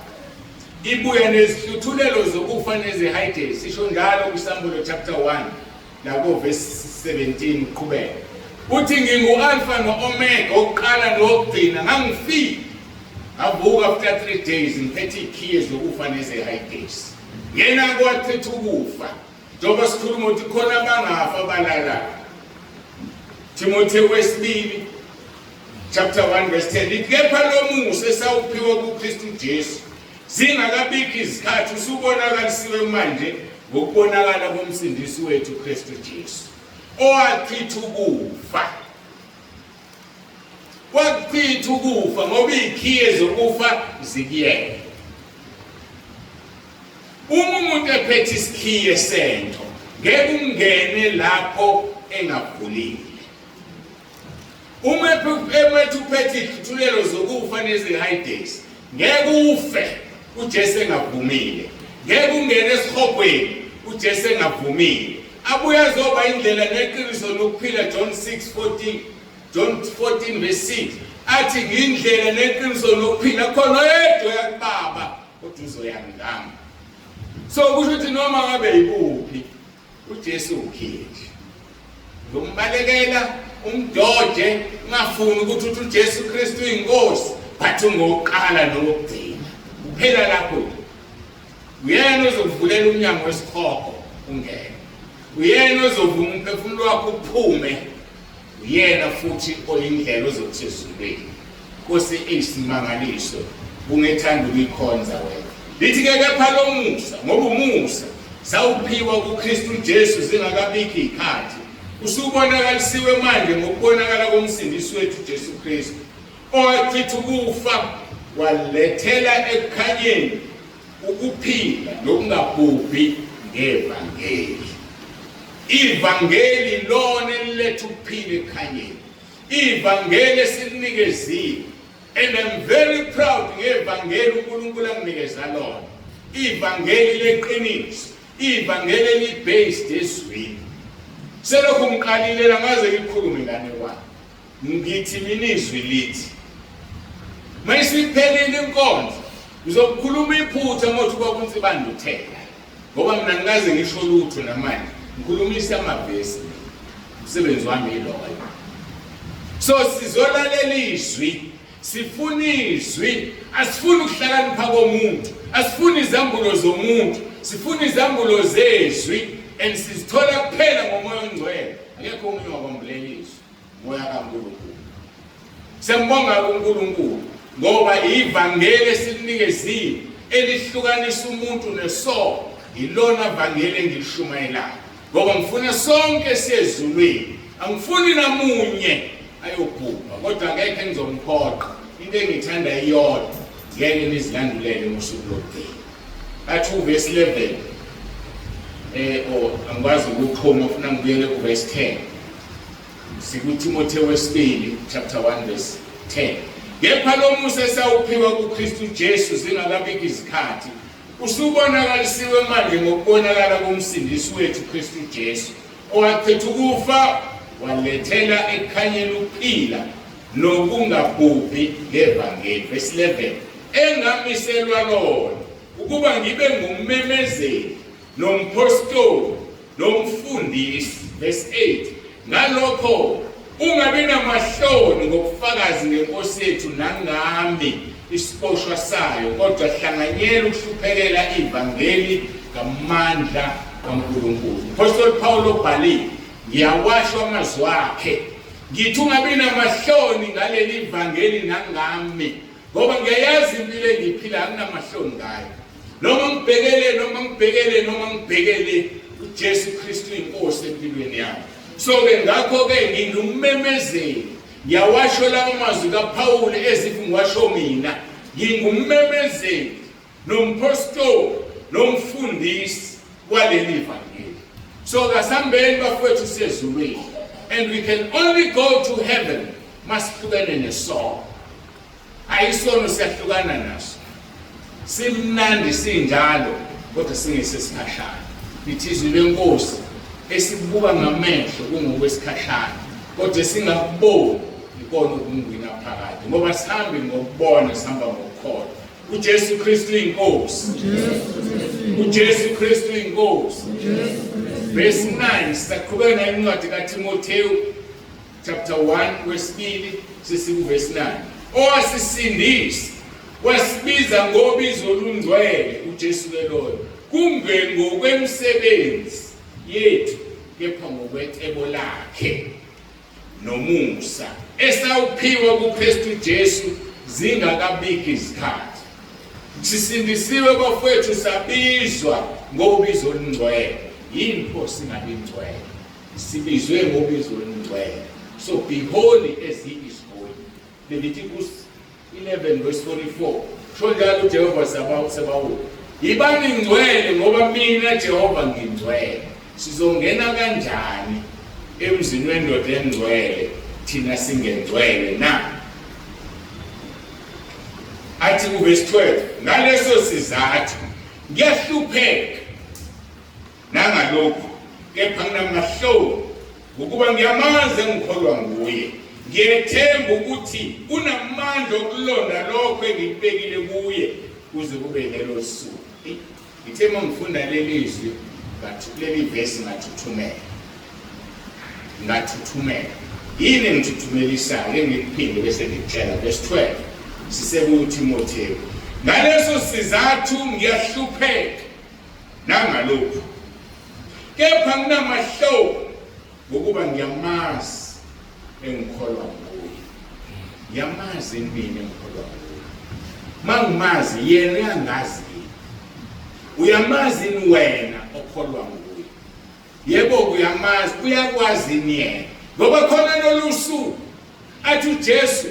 Ibuya nezihluthulelo zokufa nezihayidesi. Sisho njalo kuSamuel chapter 1 lapho verse 17 uqhubeka. Uthi ngingu-Alpha no-Omega oqala nokugcina ngangifika. Avuka after 3 days ngiphethe ikhiye zokufa nezihayidesi. Yena kwathetha ukufa. Njengoba sikhuluma ukuthi khona abangafa abalala. Timotheo wesibili chapter 1 verse 10 lithi kepha lo musa esawuphiwa kuKristu Jesu zingakabikho izikhathi usubonakalisiwe manje ngokubonakala komsindisi wethu uKristu Jesu owachitha ukufa. Wachitha ukufa ngoba ikhiye zokufa zikiyele. Uma umuntu ephethe isikhiye sento ngeke ungene lapho engavulile. Uma emethu uphethe izithulelo zokufa nezihayidesi ngeke ufe uJesu engavumile. Ngeke ungene esihogweni uJesu engavumile. Abuya zoba indlela neqiniso lokuphila John 14 verse 6 athi ngindlela neqiniso lokuphila khona yedwa yakubaba kodwa uzoyangami. So kusho ukuthi noma ngabe yikuphi uJesu ukhiye. Ngombalekela umdoje ungafuni ukuthi uJesu Kristu inkosi but ungoqala nokugcina. Uphela lapho. Uyena ozokuvulela umnyango wesikhoko ungene. Uyena ozovuma umphefumulo wakho uphume. Uyena futhi oyindlela ozokuthi ezulwini. Nkosi eyisimangaliso ungethanda ukuyikhonza wena. Lithi ke kepha lo musa ngoba umusa sawuphiwa kuKristu Jesu zingakabikho izikhathi. Usubonakalisiwe manje ngokubonakala komsindisi wethu Jesu Kristu. Owachitha ukufa walethela ekukhanyeni ukuphila nokungabhubhi ngevangeli. Ivangeli lona liletha ukuphila ekhanyeni. Ivangeli esilinikezile. And I'm very proud ngevangeli uNkulunkulu anginikeza lona. Ivangeli leqiniso. Ivangeli eli-based ezwini. Selokhu ngiqalilela ngaze ngikhulume ngane kwami. Ngithi mina izwi lithi. Mayisiphelile inkonzo. Uzokukhuluma iphutha ngothi kwakuntsibanda uthela. Ngoba mina ngikaze ngisho lutho namanje. Ngikhulumisa amavesi. Umsebenzi wami yiloyo. So sizolalela izwi. Sifuna izwi. Asifuni ukuhlakanipha komuntu. Asifuni izambulo zomuntu. Sifuna izambulo zezwi. And sizithola kuphela ngomoya ongcwele. Akekho omunye wabambulela izwi. Moya kaNkulunkulu. Siyambonga uNkulunkulu ngoba ivangeli esilinikezile elihlukanisa umuntu nesonto. Ilona vangeli engilishumayelayo. Ngoba ngifuna sonke siyezulwini. Angifuni namunye ayobhubha kodwa ngeke ngizomkhoqa. Into engithanda iyodwa ngeke nizilandulele ngosuku lokugcina. Athi verse 11 angikwazi ukuxhuma ufuna ngibuyele ku verse 10. SikuTimotheo wesibili chapter 1 verse 10. Kepha lo musa esawuphiwa kuKristu Jesu zingakabiki izikhathi usubonakalisiwe manje ngokubonakala komsindisi wethu uKristu Jesu owachitha ukufa walethela ekhanyeni ukuphila nokungabhubhi ngevangeli. Verse 11 engamiselwa lona ukuba ngibe ngummemezeli nompostoli nomfundisi. Verse 8 ngalokho ungabi namahloni ngobufakazi ngenkosi yethu nangami isiposhwa sayo, kodwa hlanganyela ukuhluphekela ivangeli ngamandla kaNkulunkulu. Apostle Paul obhalile ngiyawasho amazwi akhe ngithi ungabi namahloni ngaleli ivangeli nangami, ngoba ngiyayazi impilo engiyiphila anginamahloni ngayo. Noma ngibhekele uJesu Kristu inkosi empilweni yami. So ke ngakho ke ngingummemezeli, ngiyawasho lawo mazwi kaPaul ezithi ngiwasho mina. Ngingummemezeli nompostoli nomfundisi waleli ivangeli. So kasambeni bafowethu sezulwini, and we can only go to heaven masihlukene nesono. Ayisono siyahlukana naso, simnandi sinjalo kodwa singesesikhashana. Lithizwe lenkosi esibuka ngamehlo kungokwesikhashana kodwa singakuboni ikona okungwina phakathi, ngoba sihambe ngokubona sihamba ngokukholwa. uJesu Kristu inkosi, uJesu Kristu inkosi. Verse 9 saqhubeka incwadi kaTimotheo chapter 1 verse 2 sisiku verse 9 owasisindisa wasibiza ngobizo olungcwele uJesu leloyo kungeke ngokwemsebenzi yethu kepha ngokwecebo lakhe nomusa esawuphiwa kuKristu Jesu zingakabiki izikhathi. Sisindisiwe bafowethu sabizwa ngobizo olungcwele. Inkosi ngabingcwele sibizwe ngobizo olungcwele. So be holy as he is holy. Leviticus 11 verse 44 sho njalo uJehova sabawu yibani ngcwele ngoba mina Jehova ngingcwele. Sizongena kanjani emzini wendoda engcwele thina singengcwele na? Athi ku verse 12 ngaleso sizathu ngiyahlupheka nangalokho kepha nginamahloni ukuba ngiyamazi engikholwa nguye. Ngiyethemba ukuthi unamandla okulonda lokho engikubekile kuye kuze kube lelo suku. Ngithe mangifunda lelizwi leli verse ngathuthumela. Yini ngithuthumelisayo engikuphinde bese ngitshela verse 12 siseku Timotheo ngaleso sizathu ngiyahlupheka nangalokho kepha nginamahloni ngokuba ngiyamazi engikholwa nguye. Ngiyamazi mina engikholwa nguye. Mangimazi yena uyangazi. Uyamazi wena okholwa nguye. Yebo uyamazi, uyakwazi yena. Ngoba khona lolusuku athi uJesu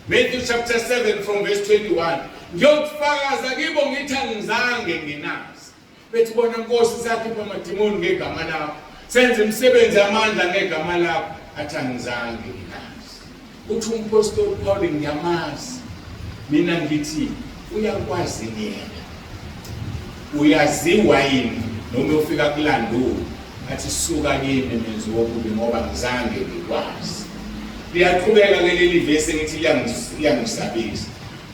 Matthew chapter 7 from verse 21 ngiyokufakaza kibo ngithi angizange nginazi. Bethi bona Nkosi sakhipha amadimoni ngegama lakho, senze imisebenzi yamandla ngegama lakho, athi angizange nginazi. Uthi umpostoli Paul ngiyamazi. Mina ngithi uyakwazi yena. Uyaziwa yini noma ufika kulandula athi suka kimi menzi wokubi ngoba ngizange ngikwazi. Liyaqhubeka leli verse ngithi liyangisabisa.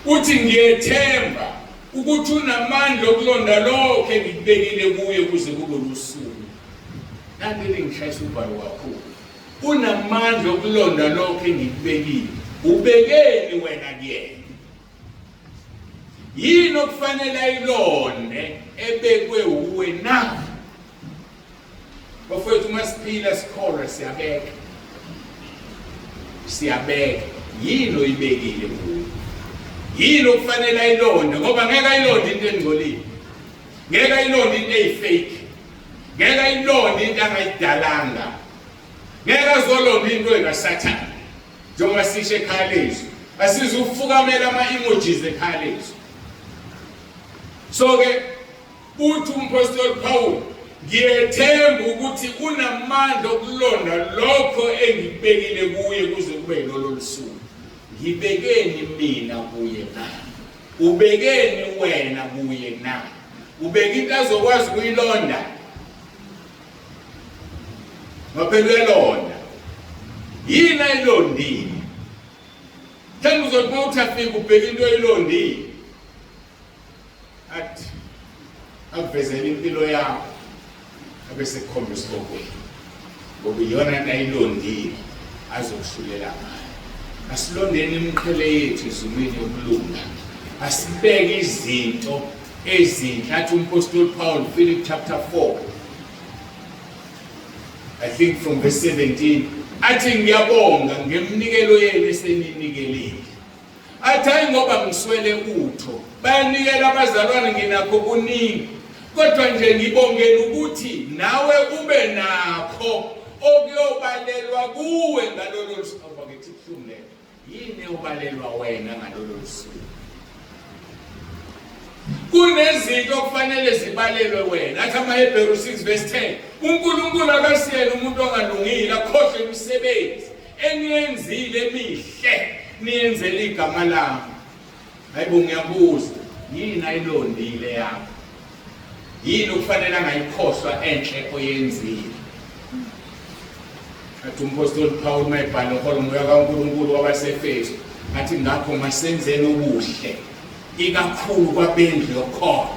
Uthi ngiyethemba ukuthi unamandla okulonda lokho engikubekile kuye kuze kube lusuku. Nanti ngishayisa ubhalo kakhulu. Unamandla okulonda lokho engikubekile. Ubekeni wena kuyena. Yini okufanele ayilonde ebekwe uwe na? Bafowethu masiphila sikholwa siyabeka. Yini oyibekile kuwe? Yini okufanele ayilonde? Ngoba ngeke ayilonde into engcolile. Ngeke ayilonde into eyifake. Ngeke ayilonde into angayidalanga. Ngeke azolonda into engasathana. Njengoba sisho ekhalezo. Asizufukamela ama-emojis ekhalezo. So ke uthi umpostoli Paul ngiyethemba ukuthi unamandla okulonda lokho engibekile kuye kuze kube lolo lusuku. ngibekeni mina kuye na? Ubekeni wena kuye na? Ubeka into azokwazi ukuyilonda? Ngaphela uyalonda. Yini ayilondile? Mhlawumbe uzothi uma uthi afika ubheka into oyilondile, athi akuvezela impilo yakho abese kukhomba isikhokweni, ngoba iyona into ayilondile azokushulela ngayo. Asilondeni imiqhele yethu ezimweni yokulunga, asibeke izinto ezinhle. Athi umpostoli Paul, Philip chapter 4, I think from verse 17, athi ngiyabonga ngemnikelo yenu eseninikelile. Athi hayi ngoba ngiswele utho, bayanikela abazalwane nginakho kuningi, kodwa nje ngibongela ukuthi nawe ube nakho okuyobalelwa kuwe ngalolo suku. Bakithi kuhlumle, yini obalelwa wena ngalolo suku? Kunezinto okufanele zibalelwe wena. Athi amaHebheru 6 verse 10, uNkulunkulu akasiyele umuntu ongalungile akhohle imisebenzi eniyenzile emihle niyenzele igama lami. Hayibo, ngiyabuza, yini ayilondile yakho? Yini okufanele angayikhohlwa enhle oyenzile? Athi umpostoli Paul mayibhala uHolo moya kaNkulunkulu wabaseFesu, athi ngakho masenzeni ubuhle ikakhulu kwabendlu yokholo.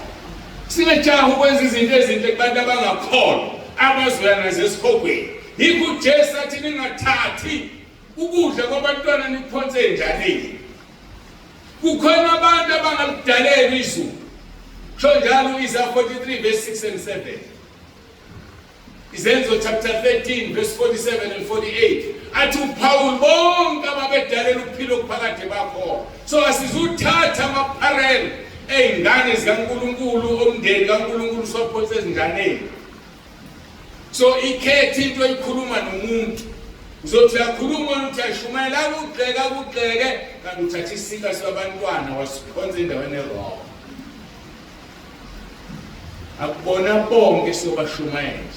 Singajaha ukwenza izinto ezinhle kubantu abangakholwa abazoya nazo esikhogweni. Yikho uJesu athi ningathathi ukudla kwabantwana niphonse enjaneni. Kukhona abantu abangalidaleli izulu. Kusho njalo Isaiah 43 verse 6 and 7. Izenzo chapter 13 verse 47 and 48. Athi uPaul bonke ababedalela ukuphila okuphakade bakho. So asizuthatha amapharelo ey'ngane zikaNkulunkulu, omndeni kaNkulunkulu siwaphonse ezinganeni. So ikhethi into eyikhuluma nomuntu. Uzothi uyakhuluma ukuthi ayishumayela akugxeke, kanti uthatha isika sabantwana wasiphonsa endaweni erong. Akubona bonke sobashumayela.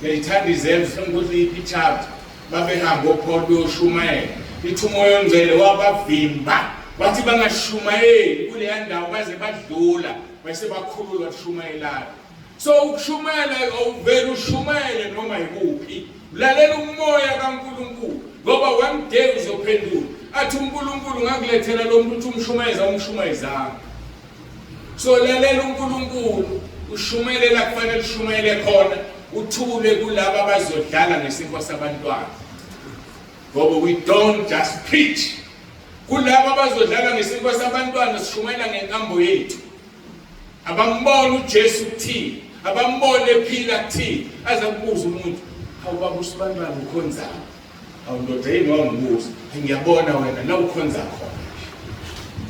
Ngiyayithanda izenzo ukuthi iphi chapter babehamba oPaul beyoshumayela. Ithi umoya ongcwele wabavimba wathi bangashumayeli kuleya ndawo baze badlula bese bakhululwa kushumayelayo. So ukushumayela awuvele ushumayele noma yikuphi. Lalela umoya kaNkulunkulu ngoba one day uzophendula. Athi uNkulunkulu ngakulethela lo muntu uthi umshumayezanga. So lalela uNkulunkulu, ushumayela kufanele ushumayele khona, uthule kulabo abazodlala ngesifo sabantwana. Ngoba we don't just preach. Kulabo abazodlala ngesifo sabantwana sishumayela ngenkambo yethu. Abambona uJesu kuthini, abambona ephila kuthini, azakubuza umuntu, hawu baba usibandana ukhonza? Hawu ndoda yini wangibuza? Ngiyabona wena la ukhonza khona.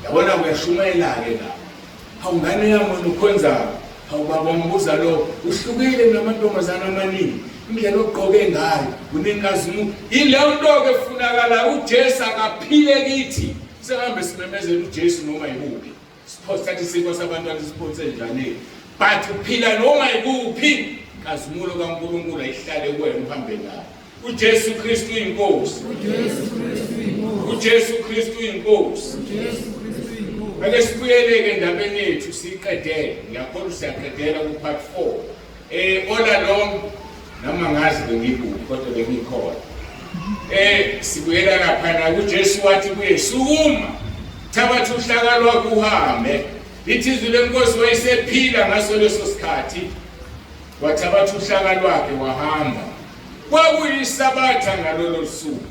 Yabona uyashumayela-ke la. Hawu ngane yami wena ukhonza? Hawu baba umbuza lo, uhlukile namantombazana amaningi, indlela ogqoke ngayo, unenkazimulo. Yileyo nto-ke efunakala uJesu akaphile kithi. Sihambe simemezela uJesu noma yikuphi. Siphosa isifo sabantwana siphonse enjaneni. But uphila noma yikuphi, kazimulo kaNkulunkulu ayihlale kuwena uhambe nayo. uJesu Kristu inkosi. uJesu Kristu inkosi. Ake sibuyeleke endabeni yethu siyiqedele. Ngiyakholwa siyaqedela ku part 4. All along noma ngazi bengibukho kodwa bengikhona. Sibuyela lapha uJesu wathi kuye sukuma, thabatha uhlaka lwakho uhambe. Lithi izwi lenkosi wayesephila ngaso leso sikhathi. Wathabatha uhlaka lwakhe wahamba. Kwakuyisabatha ngalolo suku.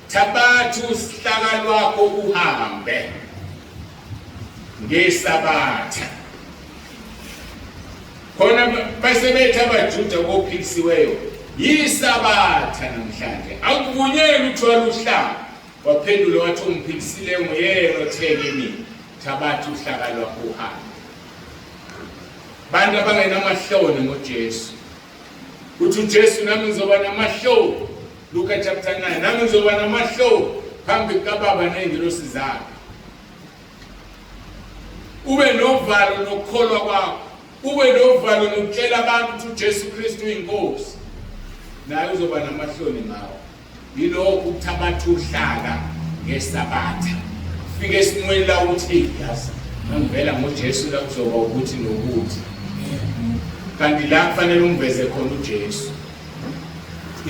Thabatha uhlaka lwakho uhambe ngesabatha. Khona basebethi abaJuda kophikisiweyo, yisabatha namhlanje akuvunyelwe uthwala uhlaka. Waphendula wathi umphikisile nguyena otheke mina, thabatha uhlaka lwakho uhambe. Bantu abangenamahloni ngoJesu. Uthi uJesu nami ngizoba namahloni. Luka chapter 9, nami ngizoba namahloni phambi kaBaba ney'ngilosi zakhe. Ube novalo nokukholwa kwakho. Ube novalo nokutshela abantu ukuthi uJesu Kristu inkosi. Naye uzoba namahloni ngawo. yilokhu ukuthabatha uhlaka ngesabatha ufike esimweni la ukuthi yazi ngivela ngoJesu la kuzoba ukuthi nokuthi kanti la kufanele ungiveze khona uJesu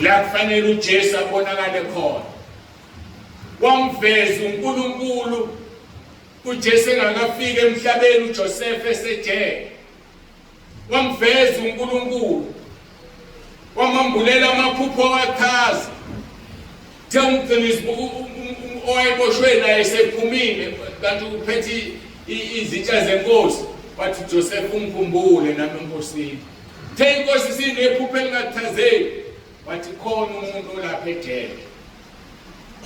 la kufanele uJesu abonakale khona wamveza uNkulunkulu uJesu engakafika emhlabeni uJoseph esejele wamveza uNkulunkulu wamambulela amaphupho achaza Tempenis owayiboshwe naye sephumile kanti uphethe izitsha zenkosi wathi Joseph umkhumbule nami enkosini inkosi sinephupho elingathazeki wathi khona umuntu olapha ejele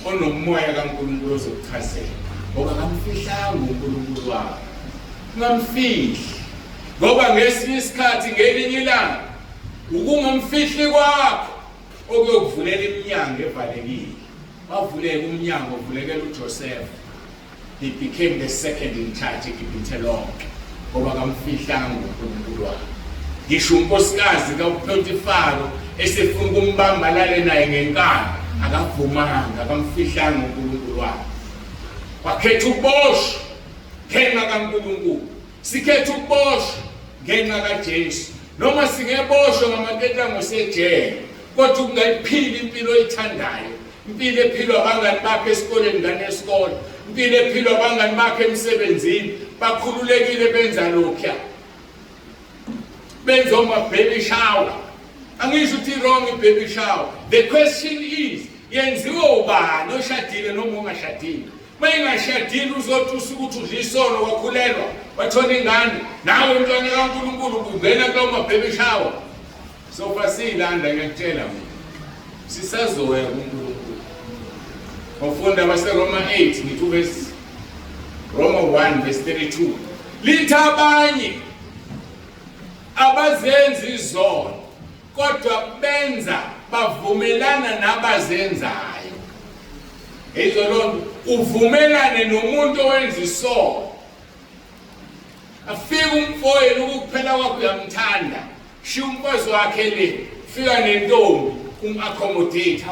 onomoya kaNkulunkulu ozokuchazela ngoba kamfihlanga uNkulunkulu wakhe ngamfihli ngoba ngesinye isikhathi ngelinye ilanga ukungamfihli kwakho okuyokuvulela iminyango evalekile wavuleka umnyango uvulekela uJoseph he became the second in charge eGibhithe lonke ngoba kamfihlanga uNkulunkulu wakhe ngisho unkosikazi kaPotifaro esefuna ukumbamba lale naye ngenkani akavumanga akamfihlanga uNkulunkulu wakhe wakhetha ukuboshwa ngenxa kaNkulunkulu sikhetha ukuboshwa ngenxa kaJesu noma singeboshwa ngamaketango sejele kodwa ungayiphila impilo oyithandayo impilo ephilwa abangani bakho esikoleni ngane esikole impilo ephilwa abangani bakho emsebenzini bakhululekile benza lokho benza baby shower angisho ukuthi wrong baby shower the question is yenziwa ubani oshadile noma ungashadile mayingashadile uzothi usuku uthi udla isono wakhulelwa wathola ingane nawe umntwana kaNkulunkulu ungena kulo baby shower so fasilanda ngiyakutshela mina sisazoya kuNkulunkulu ufunda baseRoma 8 ngithi verse Roma 1 verse 32 lithi abanye abazenza izono kodwa benza bavumelana nabazenzayo izolonto uvumelane nomuntu owenza isono afika umfowenu ukuphela kwakho uyamthanda shiya umfazi wakhe le fika nentombi accommodate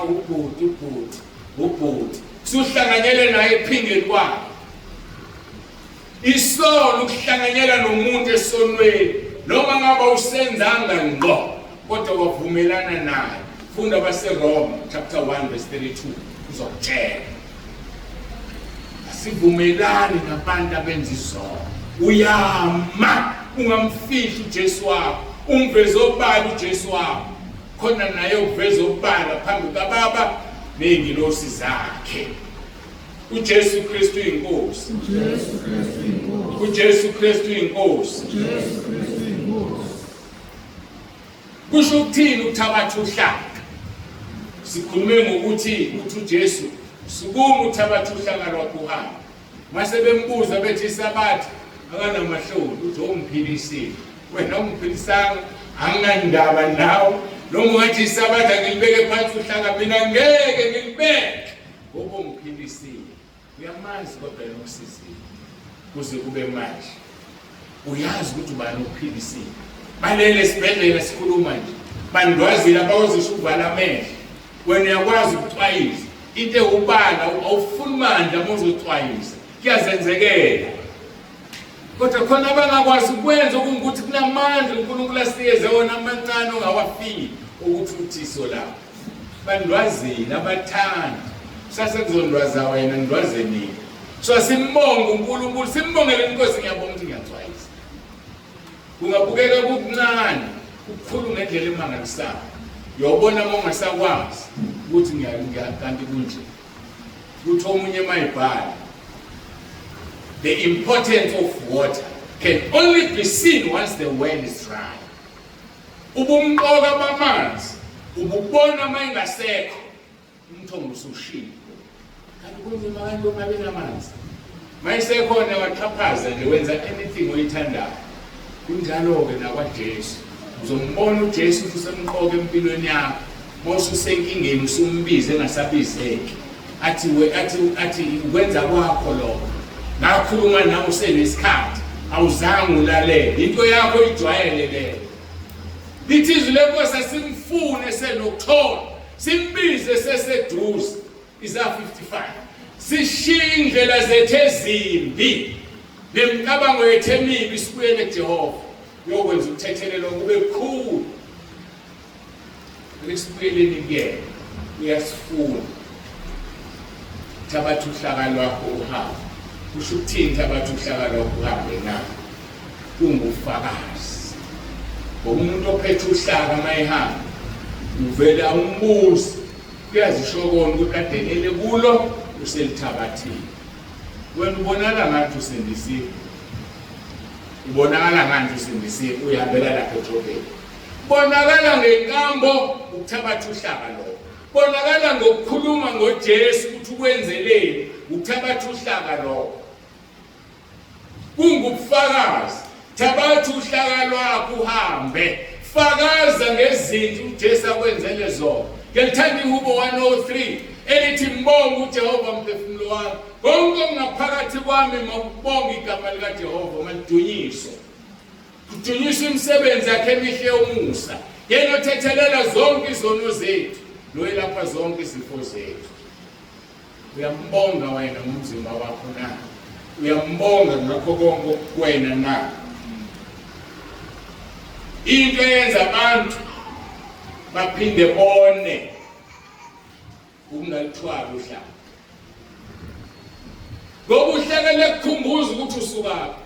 ubhuti suhlanganyele naye ephingeni kwakhe isono ukuhlanganyela nomuntu esonweni noma ngaba usenzanga ngqo kodwa wavumelana naye funda baseRoma chapter 1 verse 32 uzokutshela asivumelani nabantu abenza isono uyama ungamfihli uJesu wakho ungiveze obala uJesu wakho khona naye uveze obala phambi kaBaba nengilosi zakhe uJesu Kristu inkosi uJesu Kristu inkosi kusho ukuthini uthabatha uhlaka sikhulume ngokuthi uJesu sikumu uthabatha uhlaka lwakho uhamba mase bembuza bethi isabatha akanamahloni uthi ongiphilisile wena ungiphilisanga anginandaba nawe noma ungathi isabatha ngilibeke phansi uhlaka mina ngeke ngilibeke ngoba ungiphilisile uyamazi kodwa nokusizile kuze kube manje uyazi ukuthi ubani ukuphilisile balele sibhedlela sikhuluma nje bandwazile abawuzisho ukuvala amehlo wena uyakwazi ukuxwayisa into ewubala awufuni manje amozoxwayisa kuyazenzekela kodwa khona abangakwazi ukwenza ukuthi kunamandla uNkulunkulu asikeze wona amancane ongawafiki ukuthi uthiso lapho bandwazile abathanda sasekuzondwaza wena ndwaze nini so simbonga uNkulunkulu simbongele inkosi ngiyabonga ukuthi ngiyaxwayisa kungabukeka kuncane ukukhulu ngendlela emangalisayo uyobona mongasakwazi ukuthi ngiyakanti kunje kuthi omunye mayibhala the importance of water can only be seen once the well is dry ubumqoka bamanzi ububona mayingasekho umthombo usushila kanti kunzima kanti uma benamanzi mayisekhona waxhaphaza nje wenza anything oyithandayo kunjalo-ke nakwaJesu uzombona uJesu usemqoka empilweni yakho mose usenkingeni usumbize engasabizeki athi wenza kwakho lokho ngakhuluma nawe usenesikhathi awuzange ulalele into yakho ijwayele leyo lithi izwi lenkosi asimfune senokuthola simbize seseduze isa 55 sishiye indlela zethu ezimbi nemicabango yethu emibi sibuyele kuJehova yokwenza ukuthethelelwa kube kukhulu lesibuyeleni kuyena uyasifuna thabatha uhlaka lwakho uhambe kusho ukuthini thabatha uhlaka lwakho uhambe nawe ungufakazi ngomuntu ophethe uhlaka mayihamba uvela umbuzi kuyazishokona ukuthi adelele kulo uselithabathile wena ubonakala ngathi usindisiwe ubonakala ngathi usindisiwe uyahambela lapha ejobeni bonakala ngenkambo ukuthabatha uhlaka lo bonakala ngokukhuluma ngoJesu ukuthi ukwenzeleni ukuthabatha uhlaka lo kungubufakazi thabatha uhlaka lwakho uhambe fakaza ngezinto uJesu akwenzele zona ngilithanda ihubo 103 elithi mbonga uJehova mphefumulo wami konke ngaphakathi kwami makubonga igama lika Jehova malidunyiswe kudunyiswe imisebenzi yakhe emihle yomusa yena othethelela zonke izono zethu noyelapha zonke izifo zethu uyambonga wena ngomzimba wakho na uyambonga ngakho konke wena na into eyenza abantu baphinde bone ungalithwala uhlaka ngoba uhlaka lekukhumbuza ukuthi usukaphi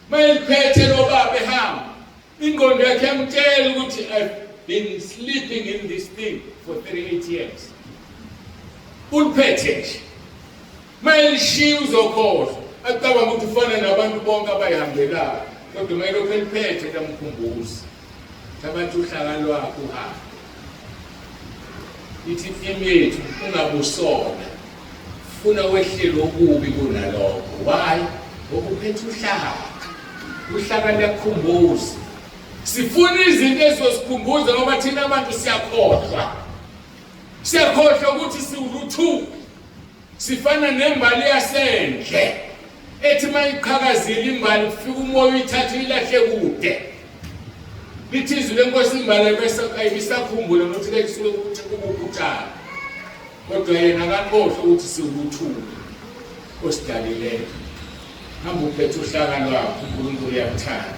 mayiphethe lo baba ehamba ingqondo yakhe yamtshela ukuthi I've been sleeping in this thing for 38 years uliphethe nje mayishiya uzokhohlwa acabanga ukuthi ufana nabantu bonke abayihambelayo kodwa mayelokhu eliphethe lamkhumbuza thabatha uhlaka lwakho uhambe ithi imi yethu ungabusona funa wehlelo okubi kunalokho why ukuphethe uhlaka liyakhumbuza sifuna izinto ezosikhumbuza ngoba thina abantu siyakhohlwa ukuthi siwuluthu sifana nembali yasendle ethi mayiqhakazile imbali kufika umoya uyithatha ilahle kude lithi izwi lenkosi imbali bese ayibisakhumbula nokuthi lekusuke ukuthi kubukutshana kodwa yena akakhohlwa ukuthi siwuluthule osidalileyo hamba uphethe uhlaka lwakho uNkulunkulu uyakuthanda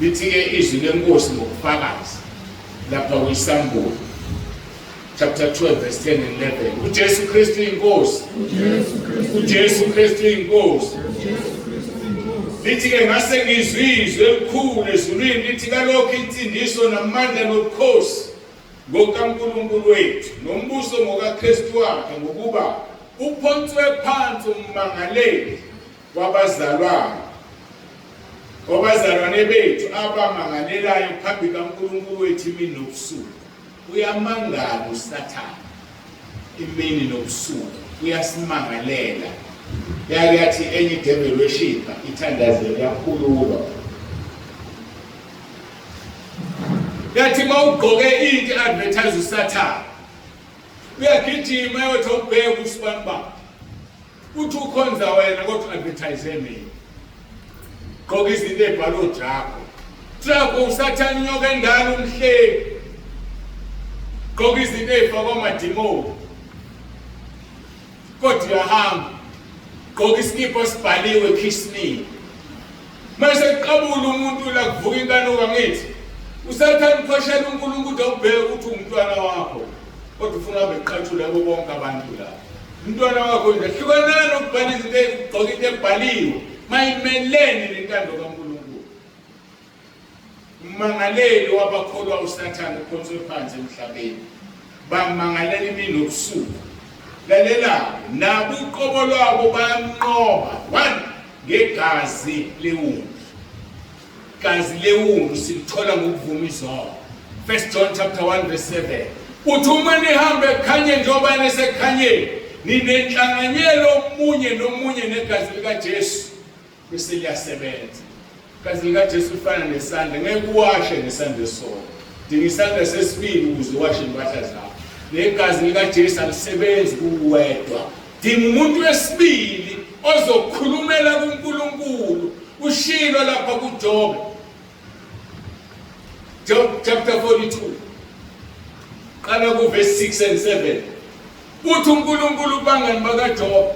lithi-ke izwi lenkosi ngokufakaza lapha kwiSamuel chapter 12 verse 10 and 11 uJesu Kristu inkosi uJesu Kristu inkosi lithi-ke ngase ngizwizwe elikhulu ezulwini lithi kalokho insindiso namandla nobukhosi ngokaNkulunkulu wethu nombuso ngokaKristu wakhe ngokuba uphonswe phansi ummangaleli wabazalwane bethu abamangalelayo phambi kaNkulunkulu wethu imini nobusuku uyamangala uSathane imini nobusuku uyasimangalela yathi enye devil worshipper ithandazelo yakhululwa yathi mawugqoke into advertise uSathane uyagijima yothi ubheke usibani ba uthi ukhonza wena kodwa advertise mina gqoka izinto ezibhalwe Draco uSathane inyoka endala umhleli gqoka izinto ezifakwa amadimoni kodwa uyahamba gqoka iskipo sibhaliwe kiss me mase qabula umuntu la kuvuka inkanuka ngithi uSathane ukhoshela uNkulunkulu awubheke ukuthi umntwana wakho kodwa ufuna beqhathula labo bonke abantu la umntwana wakho nje hlukanana nokubhala izinto ezigqoka into ebhaliwe mayimelene nentando kaNkulunkulu umangaleli wabakholwa uSathane uphonswe phansi emhlabeni bamangalela imini nobusuku lalela nabo uqobo lwabo bayamnqoba one ngegazi lewundlu gazi lewundlu silithola ngokuvuma izono 1 John chapter 1 verse 7 uthi uma nihambe ekhanye njengoba nesekhanyeni ninenhlanganyelo omunye nomunye negazi likaJesu bese liyasebenza igazi likaJesu lifana nesandla ngeke uwashe nesandla esona dinga isandla sesibili ukuze uwashe impahla zakho negazi likaJesu alisebenzi kuwedwa dinga umuntu wesibili ozokhulumela kuNkulunkulu ushilo lapha kuJobe Job chapter 42 qala ku verse 6 and 7 uthi uNkulunkulu bangani bakaJob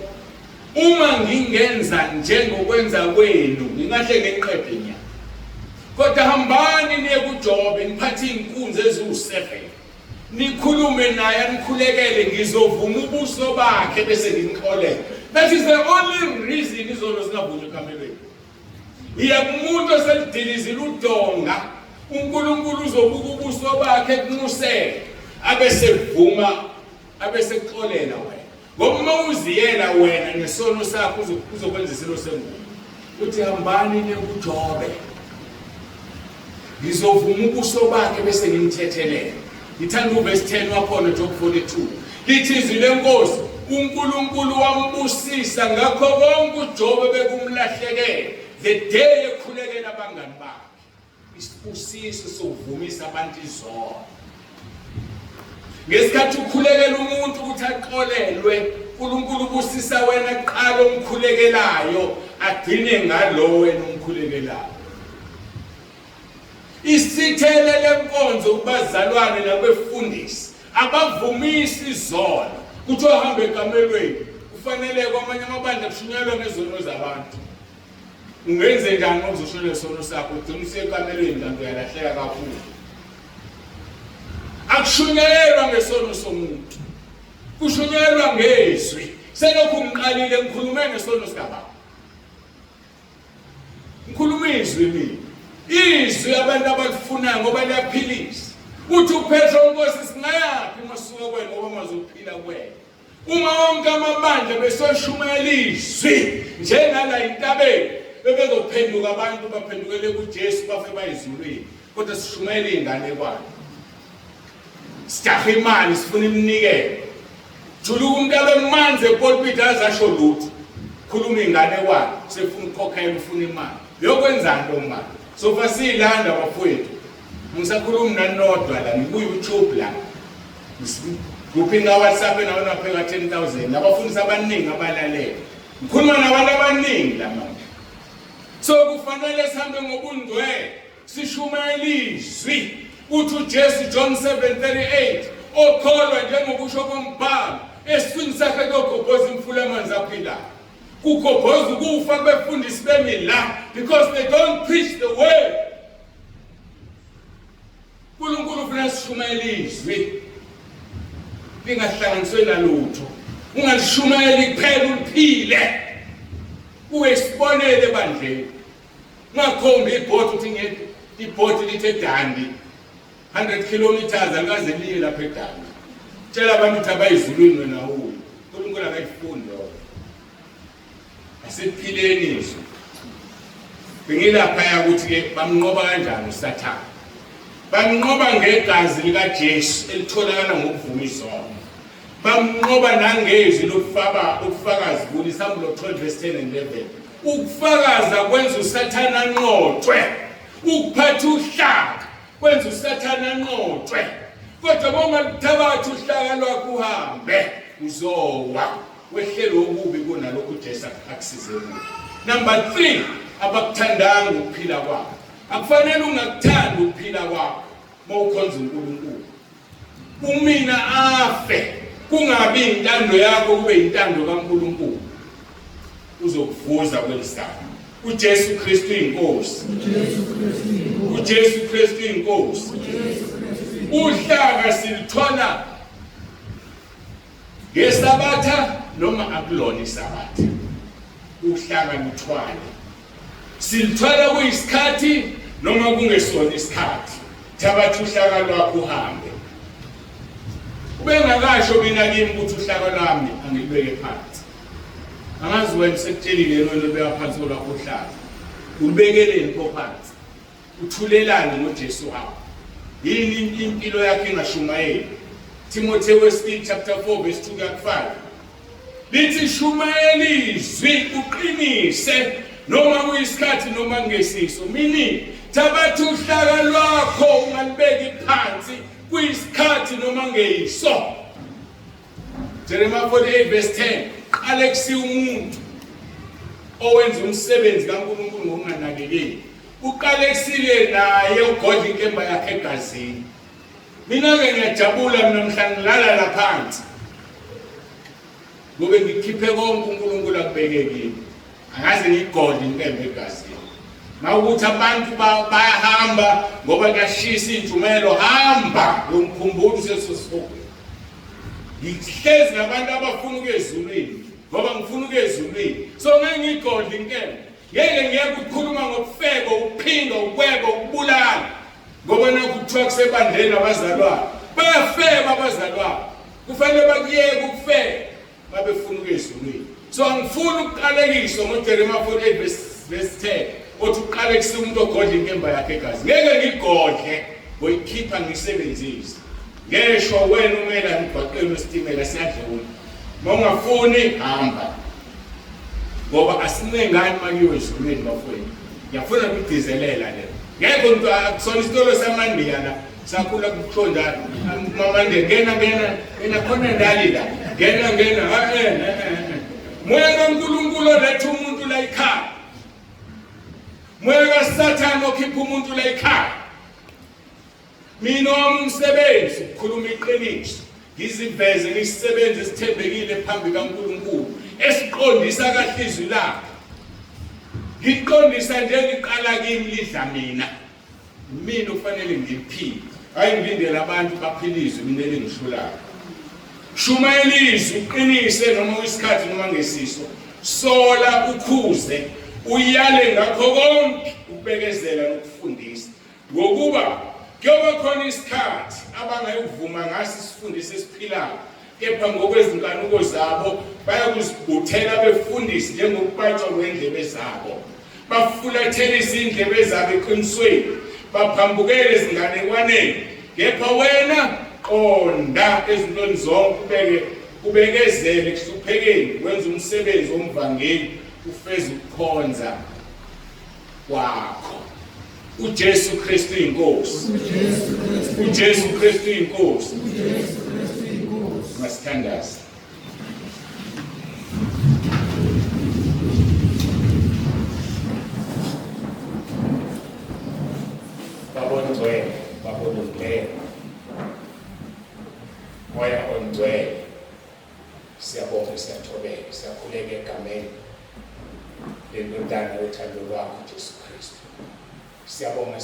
uma ngingenza njengokwenza kwenu ngingahle ngiqede nya kodwa hambani niye kuJob niphathe inkunzi eziwu7 nikhulume naye nikhulekele ngizovuma ubuso bakhe bese ngimxolela. That is the only reason izono singavunywa kamelweni. Iyakumuntu oselidilizile udonga uNkulunkulu uzobuka ubuso bakhe kunxuseke abese vuma abese xolela wena. Ngoba uziyela wena nesono sakho uzokwenza isilo sengubo. Uthi hambani niye kuJobe. Ngizovuma ubuso bakhe bese ngimthethelela. Ngithanda uverse 10 wakhona Job 42. Lithi izwi lenkosi uNkulunkulu wambusisa ngakho konke uJob bekumlahlekela. The day ekhulekela abangani bakhe. Isibusiso sokuvumisa abantu izono. Ngesikhathi ukhulekela umuntu ukuthi aqolelwe, uNkulunkulu ubusisa wena qala omkhulekelayo agcine ngalo wena omkhulekelayo. Isithele lenkonzo kubazalwane nabefundisi abavumisi izono kuthi ohambe ekamelweni kufanele kwamanye amabandla kushunyelwa ngezono zabantu. Ungenze njani ngozoshunyelwa isono sakho ugcina usekamelweni kanti uyalahleka kakhulu. Akushunyelwa ngesono somuntu. Kushunyelwa ngezwi. Selokhu ngiqalile ngikhulume ngesono sikababa. Ngikhuluma izwi mina. Izwi abantu abakufunayo ngoba liyaphilisa. Uthi uPetro Nkosi singayaphi masuka kwena ngoba mazophila kwena. Uma wonke amabandla besoshumayela izwi njengala intabeni bebezophenduka abantu baphendukele kuJesu bafe bayizulwini. Kodwa sishumayela izingane kwakhe. Sijaha imali sifuna imnikelo. Juluka umuntu abemanzi epulpit azasho lutho. Khuluma izingane kwakhe sefuna ukukhokhela ufuna imali. Yokwenzani lo mali? So fasilanda bafowethu. Ngisakhuluma nanodwa la ngibuye uTube la. Grouping WhatsApp nawana pheka 10,000 nabafundisi abaningi abalalela. Ngikhuluma nabantu abaningi la manje. So kufanele sihambe ngobungcwele sishumayela izwi. Uthi uJesu John 7:38 okholwa njengokusho kombhalo esifini sakhe kokobhoza imfula amanzi aphilayo. Kukobhoza ukufa befundisi bemila because they don't preach the word. uNkulunkulu ufuna sishumayela izwi lingahlanganiswe nalutho. Ungalishumayela kuphela uphile. Uyisibonele bandleni. Ngakhomba ibhoti uthi ngeke ibhoti lithe dandi 100 kilometers alikaze liye lapha eDanga. Tshela abantu ukuthi abayizulwini wena uwe. uNkulunkulu akayifundi lokho. Asiphileni izwi. Bengilapha ukuthi ke bamnqoba kanjani uSathane. Bamnqoba ngegazi likaJesu elitholakala ngokuvuma izono. Bamnqoba nangezwi lokufakazi kuIsahluko 12 verse 10 and 11. Ukufakaza kwenza uSathane anqotshwe. Ukuphatha uhlaka kwenza uSathane anqotshwe. Kodwa uma lithabatha uhlaka lwakho uhambe uzowa. Wehlelo okubi kunalokho uJesu akusize kulo. Number 3, abakuthandanga ukuphila kwakho. Akufanele ungakuthanda ukuphila kwakho mawukhonza uNkulunkulu. Umina afe kungabi intando yakho kube intando kaNkulunkulu. Uzokuvuza kwelisana. uJesu Kristu inkosi. uJesu Kristu inkosi. Uhlaka silithola ngesabatha noma akulona isabatha. Uhlaka luthwala. Silithwala kuyisikhathi noma kungesona isikhathi. Thabatha uhlaka lwakho uhambe. Ubengakasho mina kimi ukuthi uhlaka lwami angilibeke phansi. Angazi wena sekutshelile wena ubeka phansi kwakho uhlaka. Ulibekeleni phansi. Uthulelane noJesu wakho. Yini impilo yakhe ingashumayeli. Timothy wesibili chapter 4 verse 2-5. Lithi shumayela izwi uqinise noma kuyisikhathi noma ngesiso. Meaning thabatha uhlaka lwakho ungalibeki phansi kuyisikhathi noma ngeyiso. Jeremiah 48 verse 10. Alexi umuntu owenza umsebenzi kaNkulunkulu ngokunganakekeli uqalekisile naye ugodla inkemba yakhe egazini. Mina-ke ngiyajabula mina mhla ngilala la phansi ngobe ngikhiphe konke uNkulunkulu akubeke kimi. Angaze ngiyigodle inkemba egazini. Mawukuthi abantu bayahamba ngoba kuyashisa injumelo, hamba ngomkhumbulo usesosifokweni. Ngihlezi nabantu abafuna ukuya ezulwini ngoba ngifuna ukuya ezulwini. So ngeke ngiyigodle inkemba. Ngeke ngiyeke ukukhuluma ngokufeka, ukuphinga, ukweba, ukubulala. Ngoba nakuthiwa kusebandleni abazalwane. Bayafeba abazalwane. Kufanele bakuyeke ukufeka babefuna ukuya ezulwini. So angifuni ukuqalekiswa ngoJeremiah 48:10. Othi uqalekise umuntu ogodla inkemba yakhe egazi. Ngeke ngigodle ngoyikhipha ngisebenzise. Ngesho wena umela ngibhaqeni wesitimela siyadlula. Mawungafuni hamba. Ngoba asinengani makiwe ezulwini bafowethu. Ngiyafuna ukudizelela le. Ngeke umuntu akusona isitolo samandiya la. Sakhula kuqondana. Mama ngena khona ndali la. Ngena. Moya kaNkulunkulu oletha umuntu la ekhaya. Moya kaSathane okhipha umuntu la ekhaya. Mina wami umsebenzi ukukhuluma iqiniso. Ngiziveze ngisisebenze esithembekile phambi kaNkulunkulu. Esiqondisa kahle izwi lakhe. Ngiqondisa nje ngiqala kimi lidla mina. Mina ufanele ngiphile. Hayi ngilindele abantu baphilizwe mina elingihlulayo. Shumayela izwi uqinise noma isikhathi noma ngesiso. Sola ukhuze. Uyale ngakho konke ukubekezela nokufundisa. Ngokuba kuyoba khona isikhathi abangayivuma ngaso isifundise esiphilayo. Kepha ngokwezinkanuko zabo bayakuzibuthela befundise njengokubatshwa kwendlebe zabo. Bafulathela izindlebe zabo eqinisweni. Baphambukele ezinganekwaneni. Kepha wena qonda ezintweni zonke ubekezele kuhluphekeni wenza umsebenzi womvangeli ufeze ukukhonza kwakho. uJesu Kristu inkosi. uJesu Kristu inkosi. Masithandaze. Baba ongcwele, Baba olungileyo, Moya ongcwele, siyabonga, siyathobeka, siyakhuleka egameni lendodana yothando lwakho uJesu Kristu. Siyabonga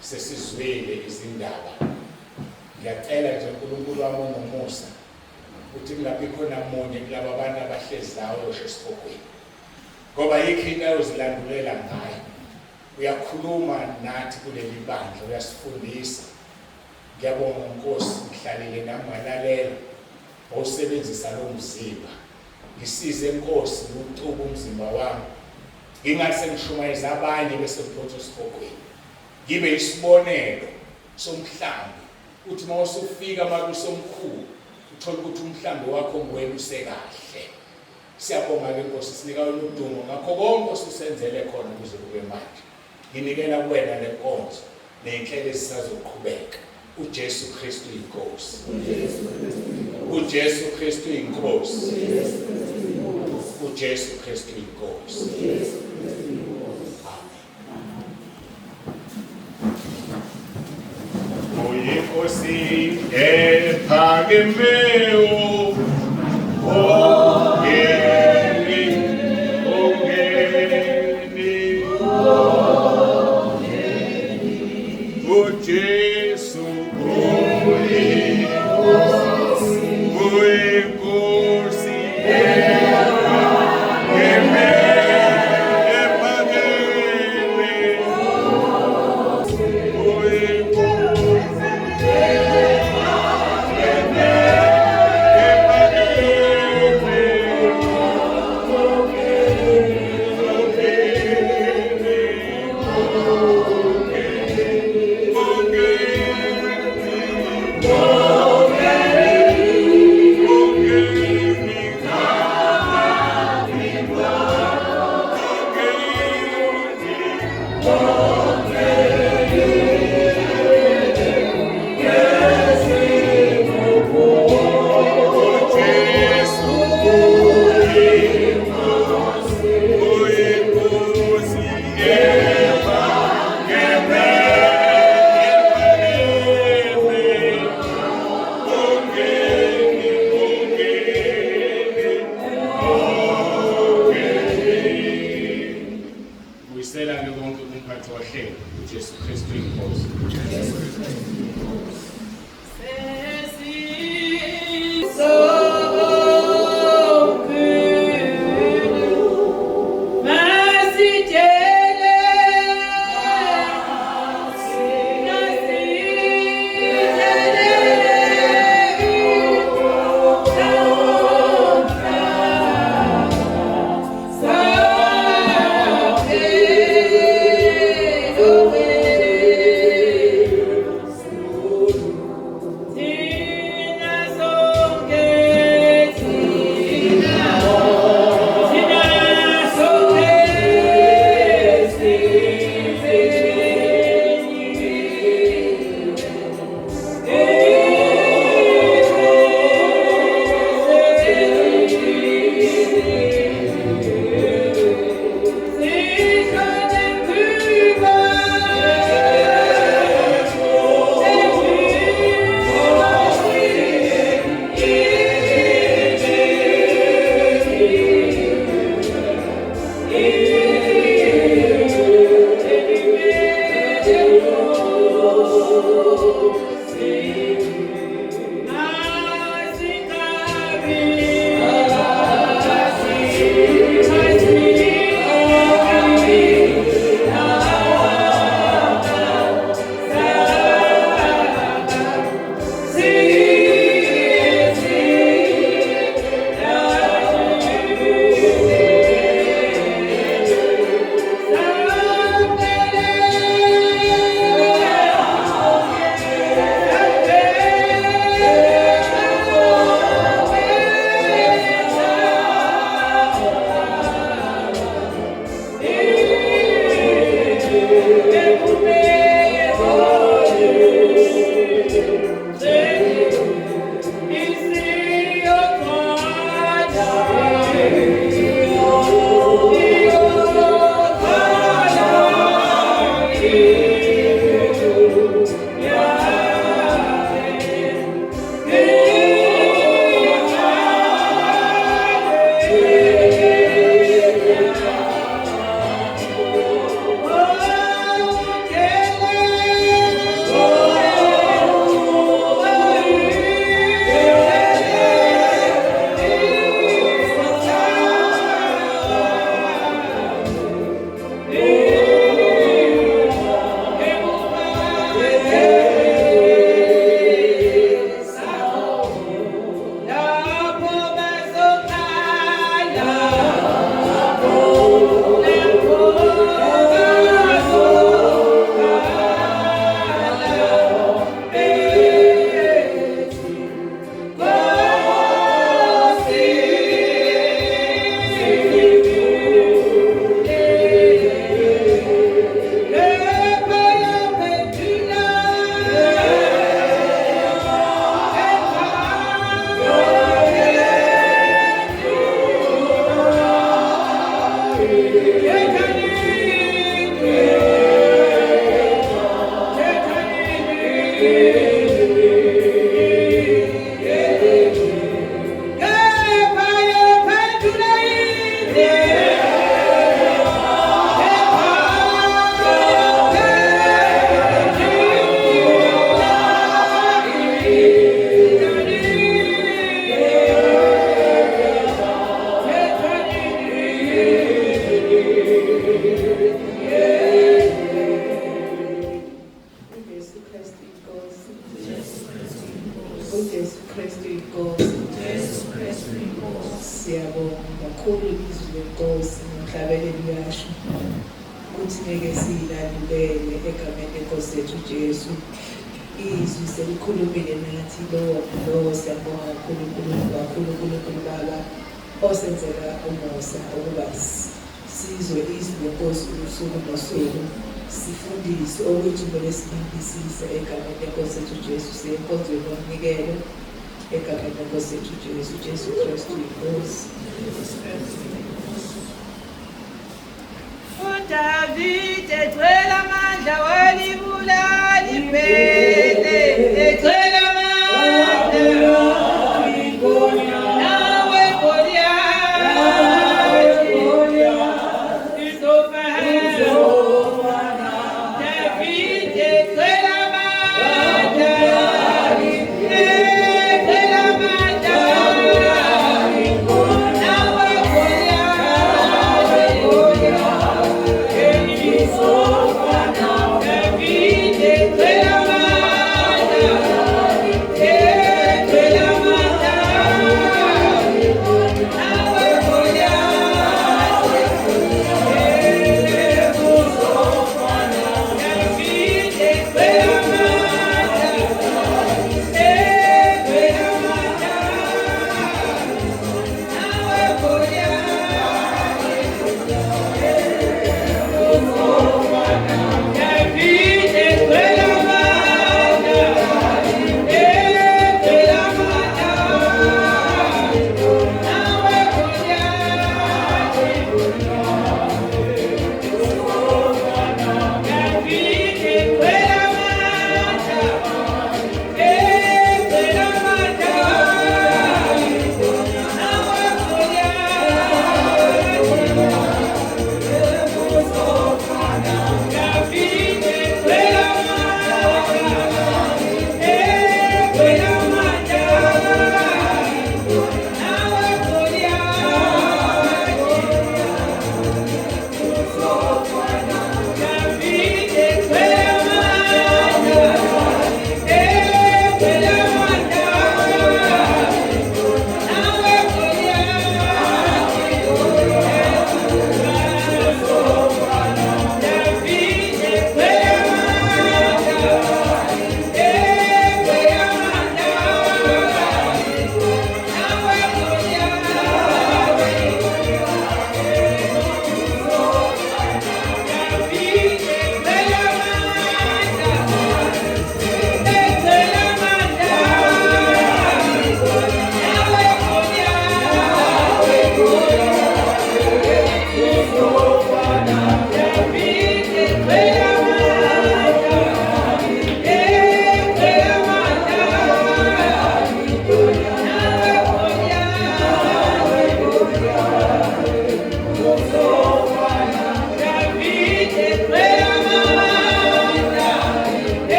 sesizwile izindaba. Ngiyacela nje uNkulunkulu wami onomusa ukuthi kungabi khona munye kulabo abantu abahlezi lawo esifokweni, ngoba yikho into ayozilandulela ngayo. Uyakhuluma nathi kuleli bandla, uyasifundisa. Ngiyabonga Nkosi, ngihlalile nami ngalalela awusebenzisa lo mzimba. Ngisize Nkosi ukucuba umzimba wami, ngingathi sengishumayeza abanye bese ngiphotha esifokweni. Ngibe isibonelo somhlambi uthi mawusufika makusomkhulu uthola ukuthi umhlambi wakho ngwena usekahle. Siyabonga ke Nkosi, sinika wena udumo ngakho konke osusenzele khona kuze kube manje. Nginikela kuwena lenkonzo nenhlelo ezisazoqhubeka. uJesu Kristu inkosi. uJesu Kristu inkosi. uJesu Kristu inkosi. Uyinkosi ephakemeyo, uJesu uyinkosi uJesu Kristu inkosi. Sifundise ukuthi kumele sibambisise egameni lenkosi yethu Jesu senkonzweni yomnikelo egameni lenkosi yethu Jesu Kristu inkosi. uDavid egcwele amandla walibulala ibhele egcwele amandla nawe Goliath izofana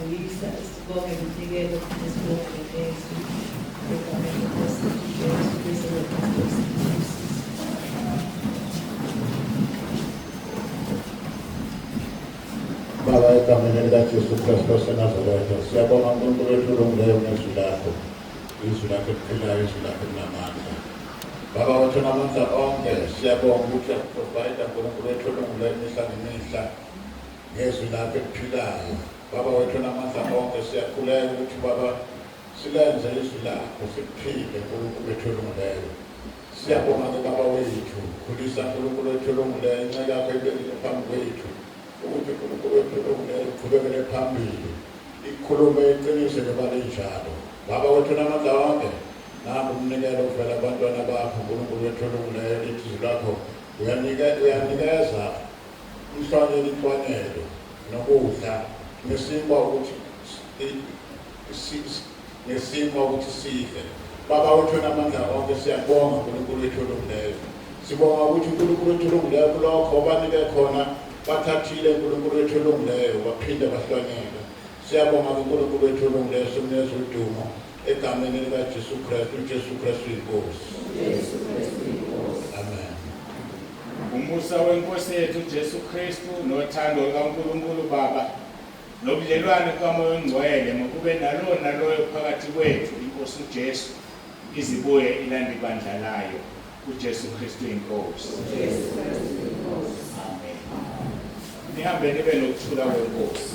uyisa sibonge umnikelo futhi sibonge nezwi egameni lenkosi Jesu Kristu weNkosi. Baba egameni likaJesu Kristu waseNazaretha, siyabonga uNkulunkulu wethu olungileyo ngezwi lakho, izwi lakho eliphilayo, izwi lakho elinamandla. Baba wethu namandla onke, siyabonga ukuthi uyasiprovide uNkulunkulu wethu olungileyo imihla ngemihla ngezwi lakho eliphilayo. Baba wethu namandla onke, siyakhuleka ukuthi Baba silenze izwi lakho siphile uNkulunkulu wethu olungileyo. Siyabonga-ke Baba wethu, khulisa uNkulunkulu wethu olungileyo, inceke yakho ibekile phambi kwethu ukuthi uNkulunkulu wethu olungileyo uqhubekele phambili, ikhulume iqiniso njengoba linjalo. Baba wethu namandla onke, nangu umnikelo uvela abantwana bakho uNkulunkulu wethu olungileyo, lithi izwi lakho uyanikeza umhlonyeli inhlwanelo nokudla ngesimba ukuthi sidle. Baba wethu namandla onke, siyabonga uNkulunkulu wethu olungileyo, sibonga ukuthi uNkulunkulu wethu olungileyo kulokho obanike khona bathathile uNkulunkulu wethu olungileyo baphinde bahlonyele. Siyabonga uNkulunkulu wethu olungileyo, simnikeza udumo egameni likaJesu Kristu. uJesu Kristu inkosi. Amen. Umusa wenkosi yethu Jesu Kristu nothando lukaNkulunkulu Baba nobudlelwane kaMoya oNgcwele makube naloyo phakathi kwethu inkosi uJesu izibuye ilanda ibandla layo uJesu Kristu inkosi. Amen. Nihambe nibe nokuthula kwenkosi.